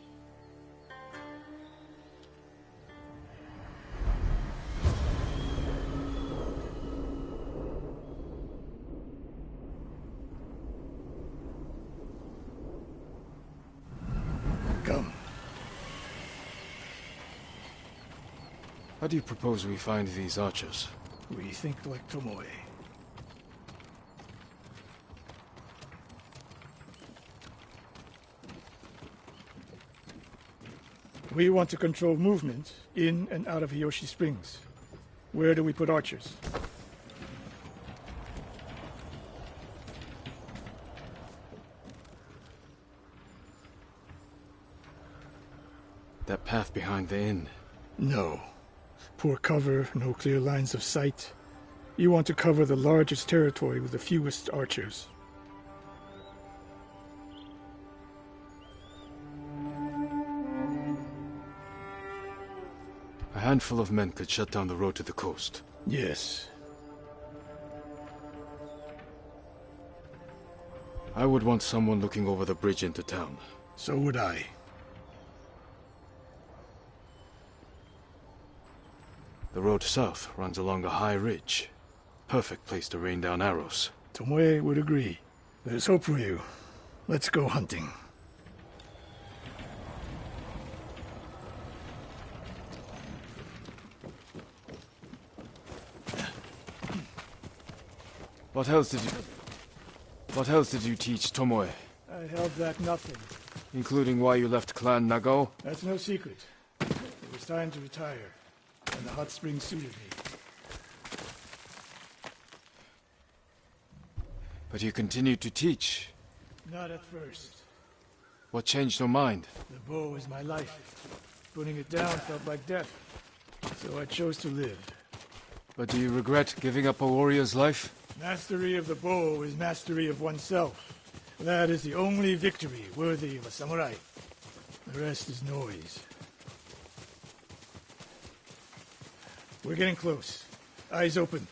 Speaker 5: Come.
Speaker 2: How do you propose we find these archers?
Speaker 5: We think like Tomoe. We want to control movement in and out of Hiyoshi Springs. Where do we put archers?
Speaker 2: That path behind the inn.
Speaker 5: No. Poor cover, no clear lines of sight. You want to cover the largest territory with the fewest archers.
Speaker 2: A handful of men could shut down the road to the coast.
Speaker 5: Yes.
Speaker 2: I would want someone looking over the bridge into town.
Speaker 5: So would I.
Speaker 2: The road south runs along a high ridge. Perfect place to rain down arrows.
Speaker 5: Tomoe would agree. There's hope for you. Let's go hunting.
Speaker 2: What else did you teach Tomoe?
Speaker 5: I held back nothing.
Speaker 2: Including why you left Clan Nagao?
Speaker 5: That's no secret. It was time to retire, and the hot spring suited me.
Speaker 2: But you continued to teach.
Speaker 5: Not at first.
Speaker 2: What changed your mind?
Speaker 5: The bow is my life. Putting it down felt like death. So I chose to live.
Speaker 2: But do you regret giving up a warrior's life?
Speaker 5: Mastery of the bow is mastery of oneself. That is the only victory worthy of a samurai. The rest is noise. We're getting close. Eyes open.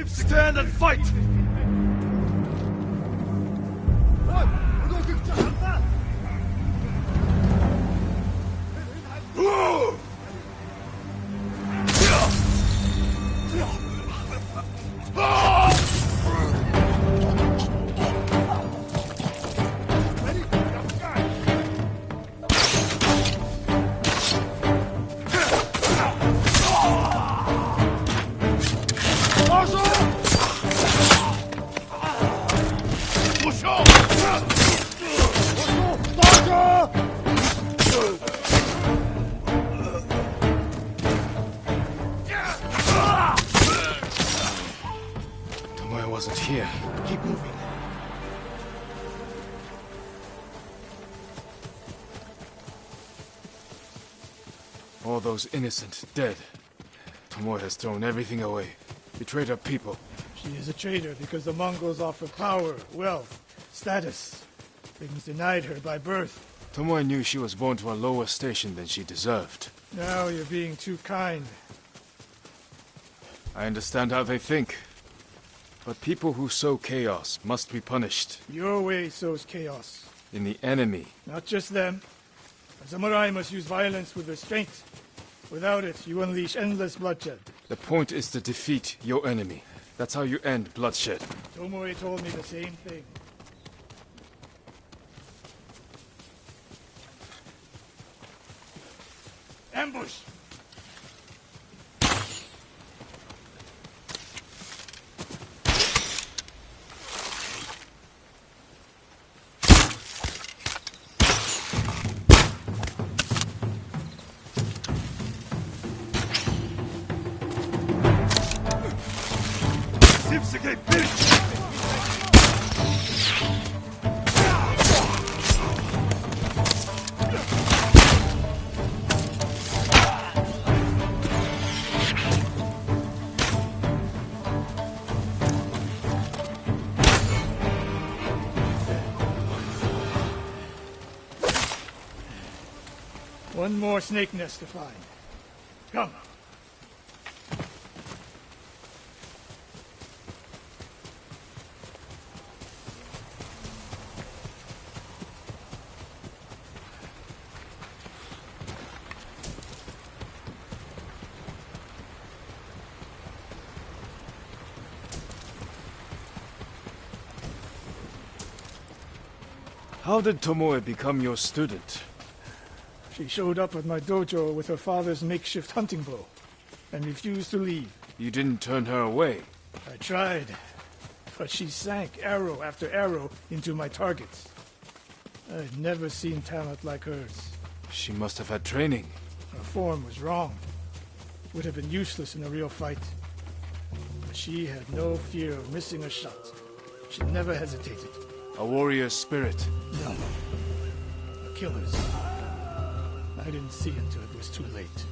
Speaker 2: Stand and fight!
Speaker 5: Keep moving.
Speaker 2: All those innocent dead. Tomoe has thrown everything away. Betrayed her people.
Speaker 5: She is a traitor because the Mongols offer power, wealth, status. Things denied her by birth.
Speaker 2: Tomoe knew she was born to a lower station than she deserved.
Speaker 5: Now you're being too kind.
Speaker 2: I understand how they think. But people who sow chaos must be punished.
Speaker 5: Your way sows chaos.
Speaker 2: In the enemy.
Speaker 5: Not just them. A samurai must use violence with restraint. Without it, you unleash endless bloodshed.
Speaker 2: The point is to defeat your enemy. That's how you end bloodshed.
Speaker 5: Tomoe told me the same thing. Ambush! One more snake nest to find. Come.
Speaker 2: How did Tomoe become your student?
Speaker 5: She showed up at my dojo with her father's makeshift hunting bow and refused to leave.
Speaker 2: You didn't turn her away.
Speaker 5: I tried, but she sank arrow after arrow into my targets. I'd never seen talent like hers.
Speaker 2: She must have had training.
Speaker 5: Her form was wrong. Would have been useless in a real fight. But she had no fear of missing a shot. She never hesitated.
Speaker 2: A warrior's spirit.
Speaker 5: No. A killer's. I didn't see it till it was too late.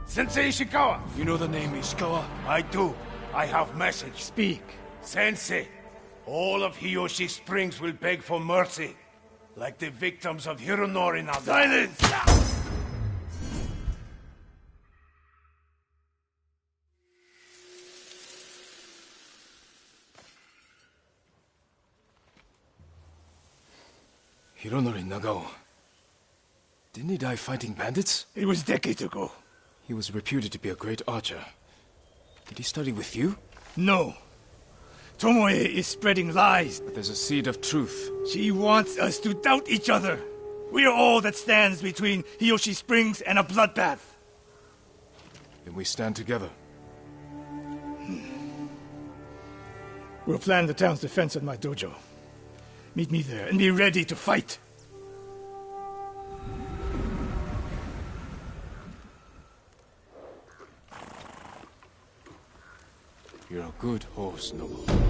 Speaker 10: Sensei Ishikawa!
Speaker 5: You know the name Ishikawa?
Speaker 10: I do. I have message.
Speaker 5: Speak.
Speaker 10: Sensei, all of Hiyoshi Springs will beg for mercy, like the victims of Hironori Naga.
Speaker 5: Silence! Hironori Nagao. Didn't he die fighting bandits?
Speaker 10: It was decades ago.
Speaker 2: He was reputed to be a great archer. Did he study with you?
Speaker 5: No. Tomoe is spreading lies.
Speaker 2: But there's a seed of truth.
Speaker 5: She wants us to doubt each other. We are all that stands between Hiyoshi Springs and a bloodbath.
Speaker 2: Then we stand together.
Speaker 5: We'll plan the town's defense at my dojo. Meet me there and be ready to fight.
Speaker 2: You're a good horse, Nobu.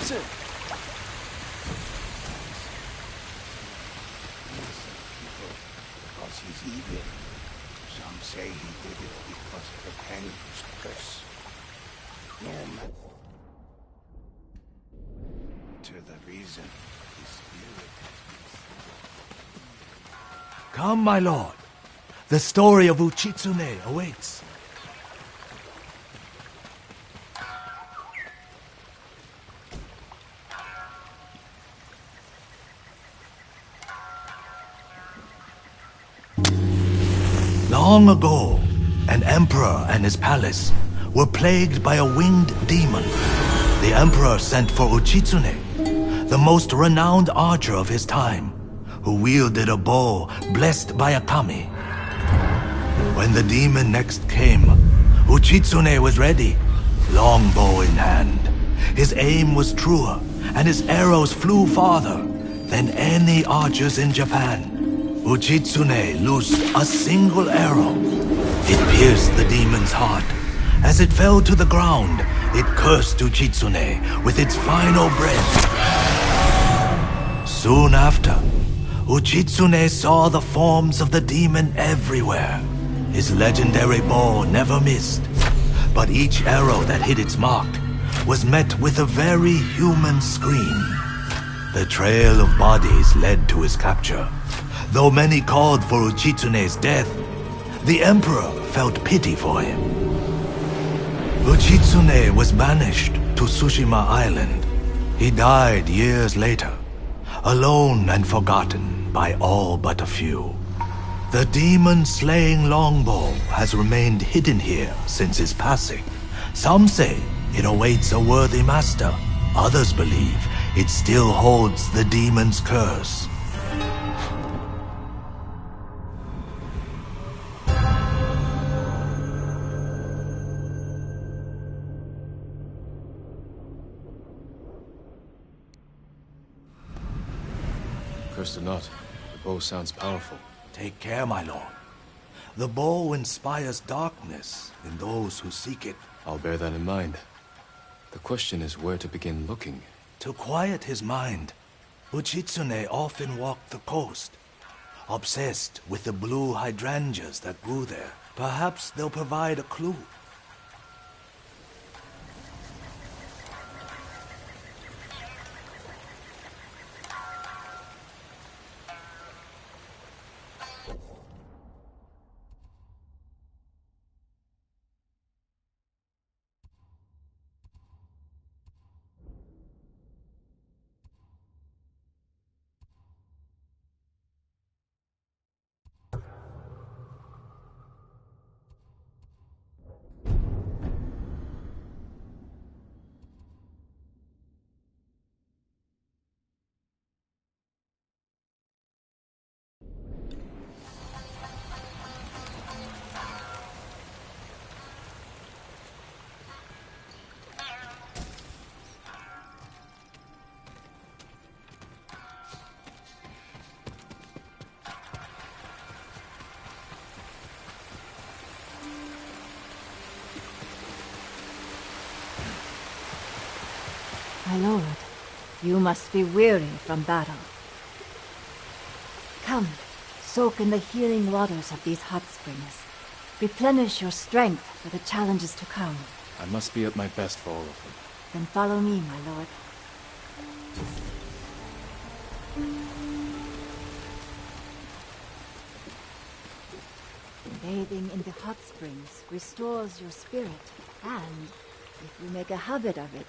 Speaker 2: That's it.
Speaker 10: Because he's evil. Some say he did it because of the Pengu's curse. No matter to the reason his spirit.
Speaker 6: Come, my lord. The story of Uchitsune awaits. Long ago, an emperor and his palace were plagued by a winged demon. The emperor sent for Uchitsune, the most renowned archer of his time, who wielded a bow blessed by a kami. When the demon next came, Uchitsune was ready, longbow in hand. His aim was truer, and his arrows flew farther than any archers in Japan. Uchitsune loosed a single arrow. It pierced the demon's heart. As it fell to the ground, it cursed Uchitsune with its final breath. Soon after, Uchitsune saw the forms of the demon everywhere. His legendary bow never missed, but each arrow that hit its mark was met with a very human scream. The trail of bodies led to his capture. Though many called for Uchitsune's death, the emperor felt pity for him. Uchitsune was banished to Tsushima Island. He died years later. alone and forgotten by all but a few. The demon-slaying longbow has remained hidden here since his passing. Some say it awaits a worthy master. Others believe it still holds the demon's curse.
Speaker 2: Cursed or not, the bow sounds powerful.
Speaker 6: Take care, my lord. The bow inspires darkness in those who seek it.
Speaker 2: I'll bear that in mind. The question is where to begin looking.
Speaker 6: To quiet his mind, Uchitsune often walked the coast, obsessed with the blue hydrangeas that grew there. Perhaps they'll provide a clue.
Speaker 4: My lord, you must be weary from battle. Come, soak in the healing waters of these hot springs. Replenish your strength for the challenges to come.
Speaker 2: I must be at my best for all of them.
Speaker 4: Then follow me, my lord. Bathing in the hot springs restores your spirit, and if you make a habit of it,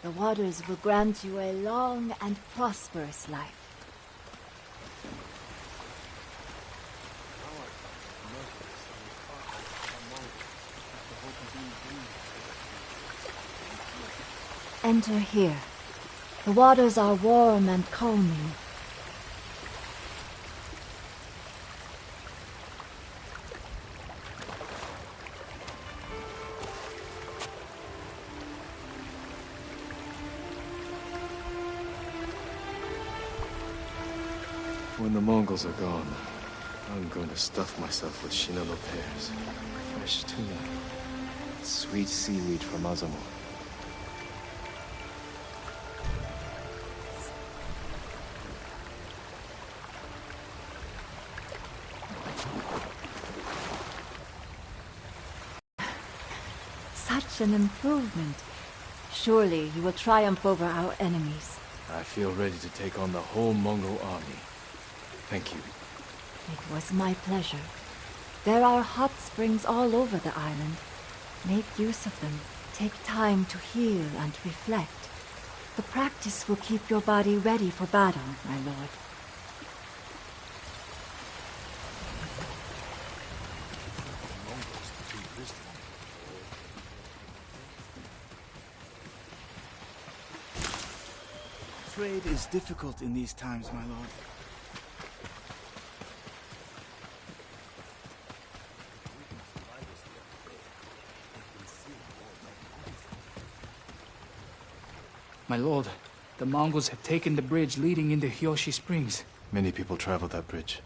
Speaker 4: the waters will grant you a long and prosperous life. Enter here. The waters are warm and calming.
Speaker 2: When the Mongols are gone, I'm going to stuff myself with shinano pears, fresh tuna, sweet seaweed from Azamo.
Speaker 4: Such an improvement. Surely you will triumph over our enemies.
Speaker 2: I feel ready to take on the whole Mongol army. Thank you.
Speaker 4: It was my pleasure. There are hot springs all over the island. Make use of them. Take time to heal and reflect. The practice will keep your body ready for battle, my lord.
Speaker 3: Trade is difficult in these times, my lord.
Speaker 7: My lord, the Mongols have taken the bridge leading into Hyoshi Springs.
Speaker 2: Many people travel that bridge.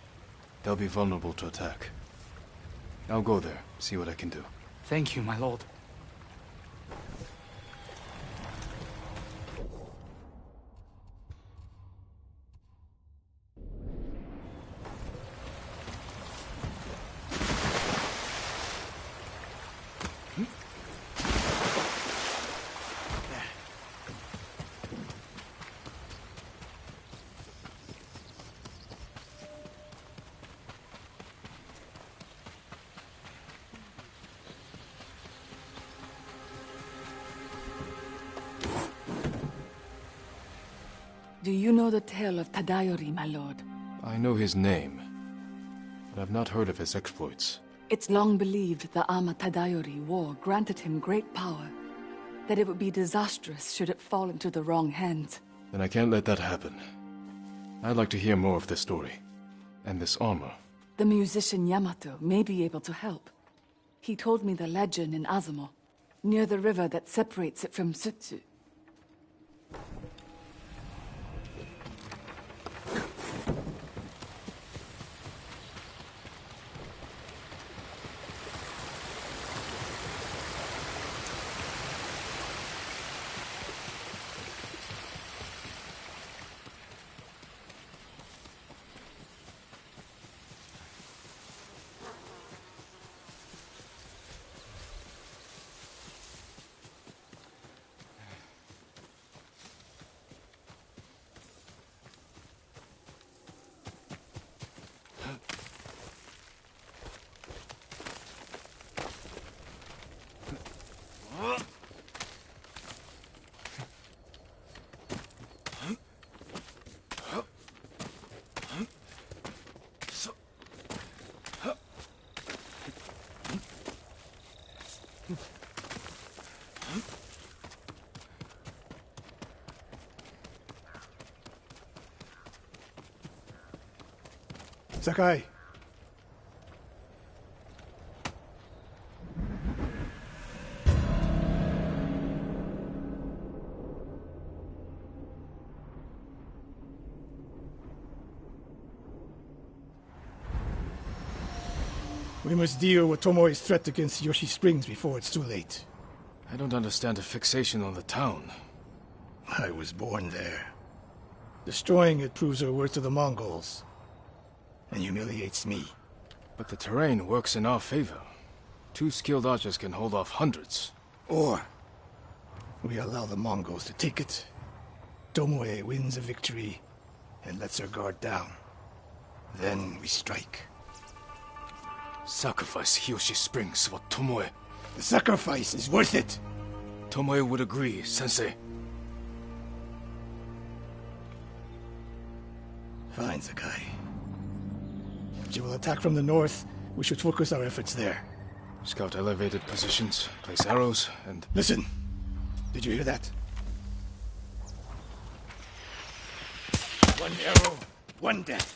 Speaker 2: They'll be vulnerable to attack. I'll go there, see what I can do.
Speaker 7: Thank you, my lord.
Speaker 11: Do you know the tale of Tadayori, my lord?
Speaker 2: I know his name, but I've not heard of his exploits.
Speaker 11: It's long believed the armor Tadayori wore granted him great power, that it would be disastrous should it fall into the wrong hands.
Speaker 2: Then I can't let that happen. I'd like to hear more of this story, and this armor.
Speaker 11: The musician Yamato may be able to help. He told me the legend in Azumo, near the river that separates it from Sutsu.
Speaker 5: Sakai. We must deal with Tomoe's threat against Yoshi Springs before it's too late.
Speaker 2: I don't understand a fixation on the town.
Speaker 5: I was born there. Destroying it proves our worth to the Mongols, and humiliates me.
Speaker 2: But the terrain works in our favor. 2 skilled archers can hold off hundreds.
Speaker 5: Or we allow the Mongols to take it. Tomoe wins a victory and lets her guard down. Then we strike.
Speaker 2: Sacrifice Hiyoshi Springs for Tomoe.
Speaker 5: The sacrifice is worth it.
Speaker 2: Tomoe would agree, Sensei.
Speaker 5: Fine, Sakai. If she will attack from the north, we should focus our efforts there.
Speaker 2: Scout elevated positions, place arrows, and...
Speaker 5: Listen! Did you hear that? 1 arrow, 1 death.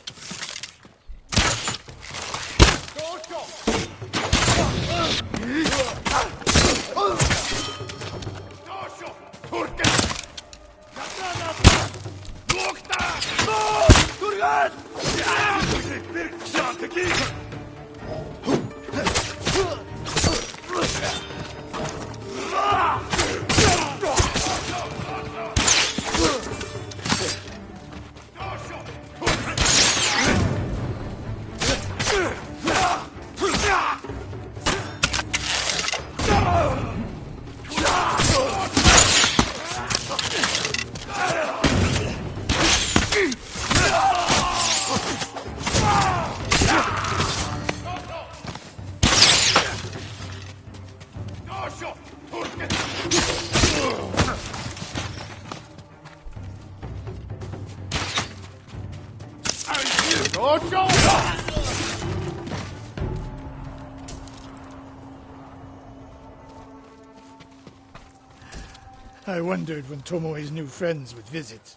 Speaker 5: I wondered when Tomoe's new friends would visit.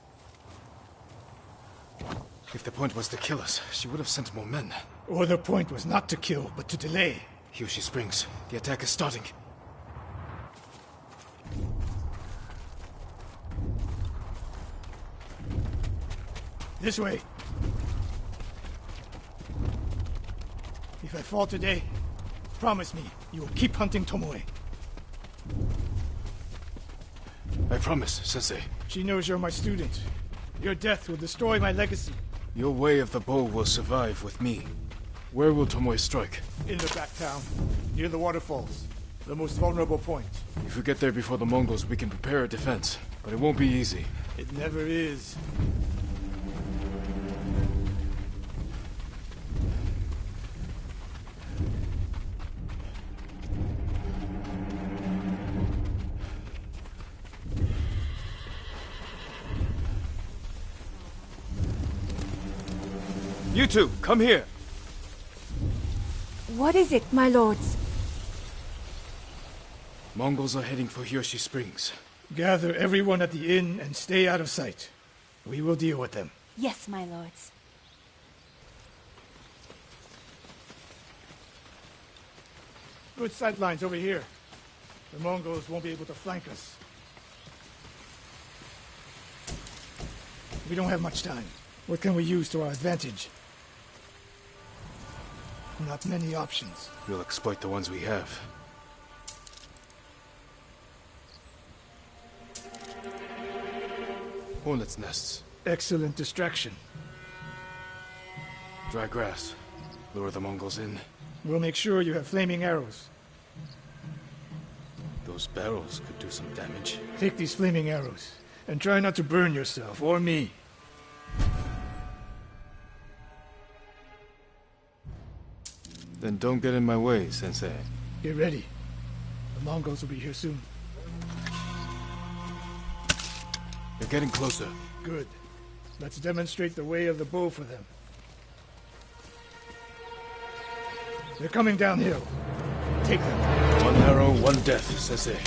Speaker 2: If the point was to kill us, she would have sent more men.
Speaker 5: Or the point was not to kill, but to delay.
Speaker 2: Hiyoshi Springs. The attack is starting.
Speaker 5: This way. If I fall today, promise me you will keep hunting Tomoe.
Speaker 2: I promise, Sensei.
Speaker 5: She knows you're my student. Your death will destroy my legacy.
Speaker 2: Your way of the bow will survive with me. Where will Tomoe strike?
Speaker 5: In the back town, near the waterfalls. The most vulnerable point.
Speaker 2: If we get there before the Mongols, we can prepare a defense. But it won't be easy.
Speaker 5: It never is.
Speaker 2: You two, come here.
Speaker 4: What is it, my lords?
Speaker 2: Mongols are heading for Hiyoshi Springs.
Speaker 5: Gather everyone at the inn and stay out of sight. We will deal with them.
Speaker 8: Yes, my lords.
Speaker 5: Good sight lines over here. The Mongols won't be able to flank us. We don't have much time. What can we use to our advantage? Not many options.
Speaker 2: We'll exploit the ones we have. Hornets' nests.
Speaker 5: Excellent distraction.
Speaker 2: Dry grass. Lure the Mongols in.
Speaker 5: We'll make sure you have flaming arrows.
Speaker 2: Those barrels could do some damage.
Speaker 5: Take these flaming arrows, and try not to burn yourself, or me.
Speaker 2: Then don't get in my way, Sensei.
Speaker 5: Get ready. The Mongols will be here soon.
Speaker 2: They're getting closer.
Speaker 5: Good. Let's demonstrate the way of the bow for them. They're coming downhill. Take them.
Speaker 2: One arrow, one death, Sensei.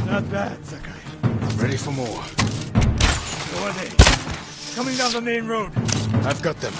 Speaker 5: Not bad, Sakai.
Speaker 2: I'm ready for more.
Speaker 5: Who are they? Coming down the main road.
Speaker 2: I've got them.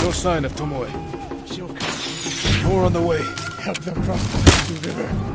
Speaker 2: No sign of Tomoe.
Speaker 5: She'll come.
Speaker 2: More on the way.
Speaker 5: Help them cross the river.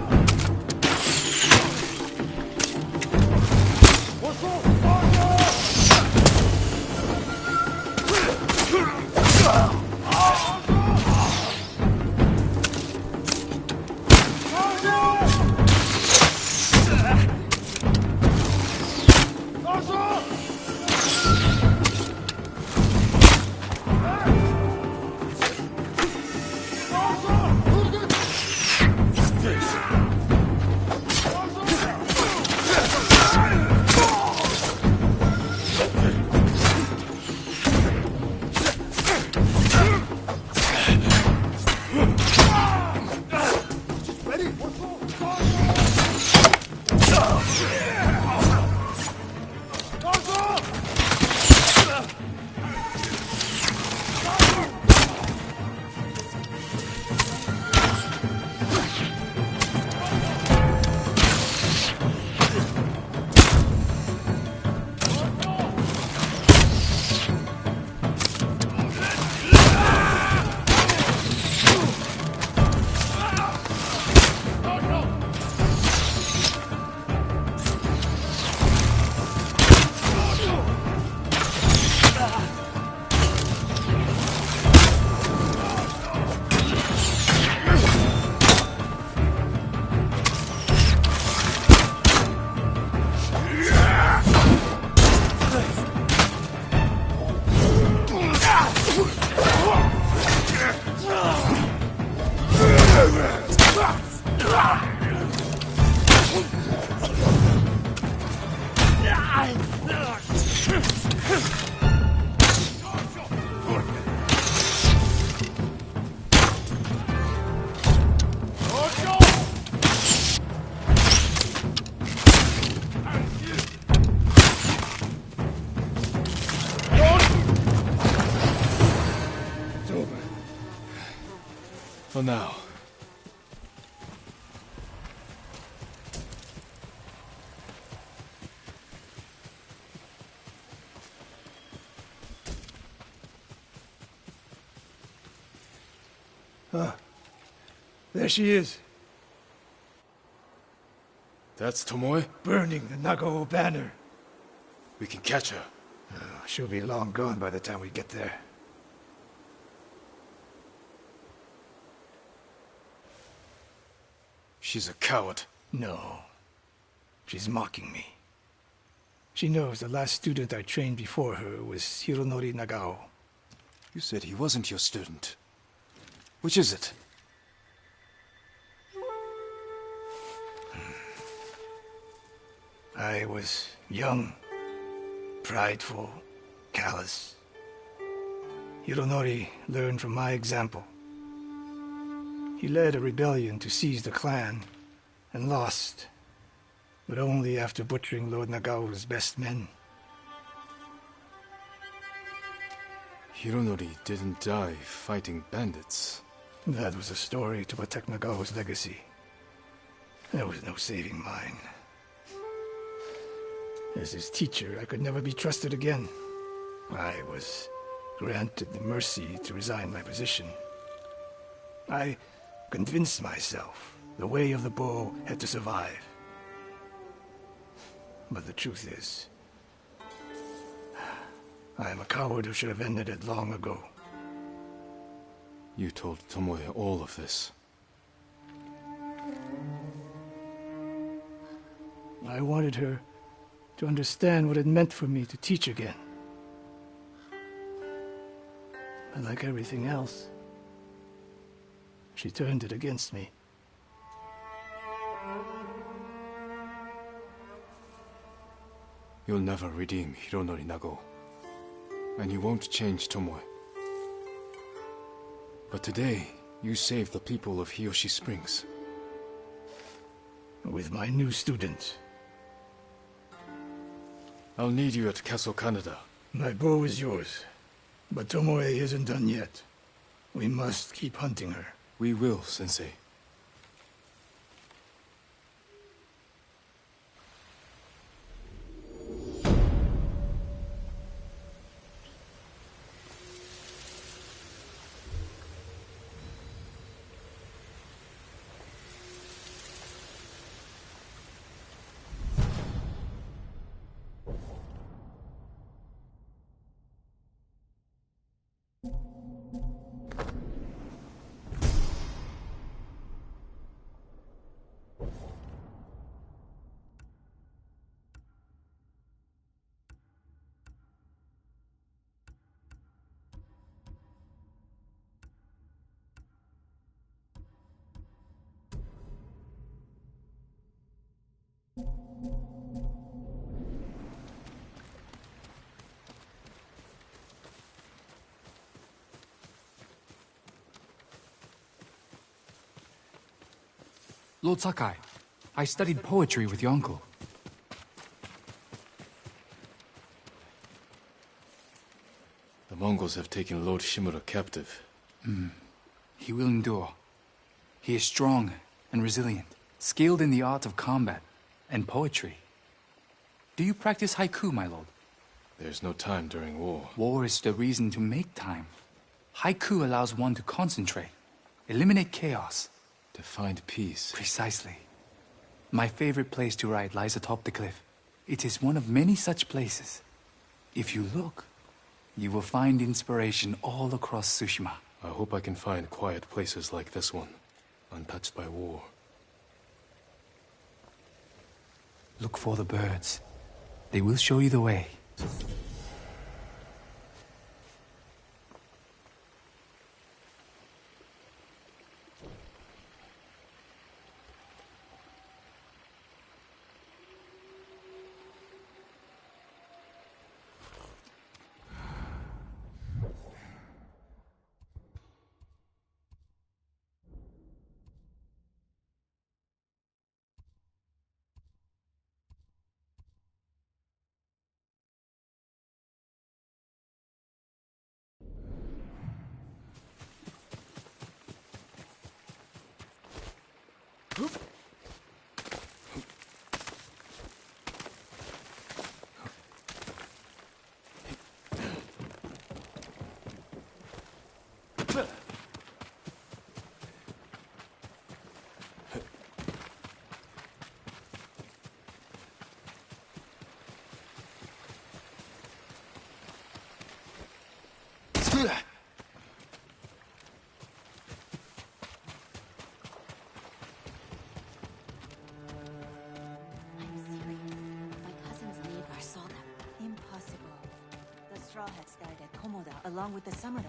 Speaker 2: For now.
Speaker 5: There she is,
Speaker 2: That's Tomoe?
Speaker 5: burning the Nagao banner.
Speaker 2: We can catch her.
Speaker 5: She'll be long gone by the time we get there.
Speaker 2: She's a coward.
Speaker 5: No. She's mocking me. She knows the last student I trained before her was Hironori Nagao.
Speaker 2: You said he wasn't your student. Which is it?
Speaker 5: I was young, prideful, callous. Hironori learned from my example. He led a rebellion to seize the clan, and lost, but only after butchering Lord Nagao's best men.
Speaker 2: Hironori didn't die fighting bandits.
Speaker 5: That was a story to protect Nagao's legacy. There was no saving mine. As his teacher, I could never be trusted again. I was granted the mercy to resign my position. I convinced myself the way of the bow had to survive. But the truth is, I am a coward who should have ended it long ago.
Speaker 2: You told Tomoe all of this.
Speaker 5: I wanted her to understand what it meant for me to teach again. But like everything else, she turned it against me.
Speaker 2: You'll never redeem Hironori Nagao. And you won't change Tomoe. But today, you saved the people of Hiyoshi Springs.
Speaker 5: With my new student.
Speaker 2: I'll need you at Castle Kaneda.
Speaker 5: My bow is yours. But Tomoe isn't done yet. We must keep hunting her.
Speaker 2: We will, Sensei.
Speaker 7: Lord Sakai, I studied poetry with your uncle.
Speaker 2: The Mongols have taken Lord Shimura captive.
Speaker 7: He will endure. He is strong and resilient, skilled in the art of combat and poetry. Do you practice haiku, my lord?
Speaker 2: There's no time during war.
Speaker 7: War is the reason to make time. Haiku allows one to concentrate, eliminate chaos.
Speaker 2: To find peace.
Speaker 7: Precisely. My favorite place to write lies atop the cliff. It is one of many such places. If you look, you will find inspiration all across Tsushima.
Speaker 2: I hope I can find quiet places like this one, untouched by war.
Speaker 7: Look for the birds. They will show you the way.
Speaker 8: My cousin's neighbor saw them. Impossible. The Straw Hats died at Komoda along with the samurai.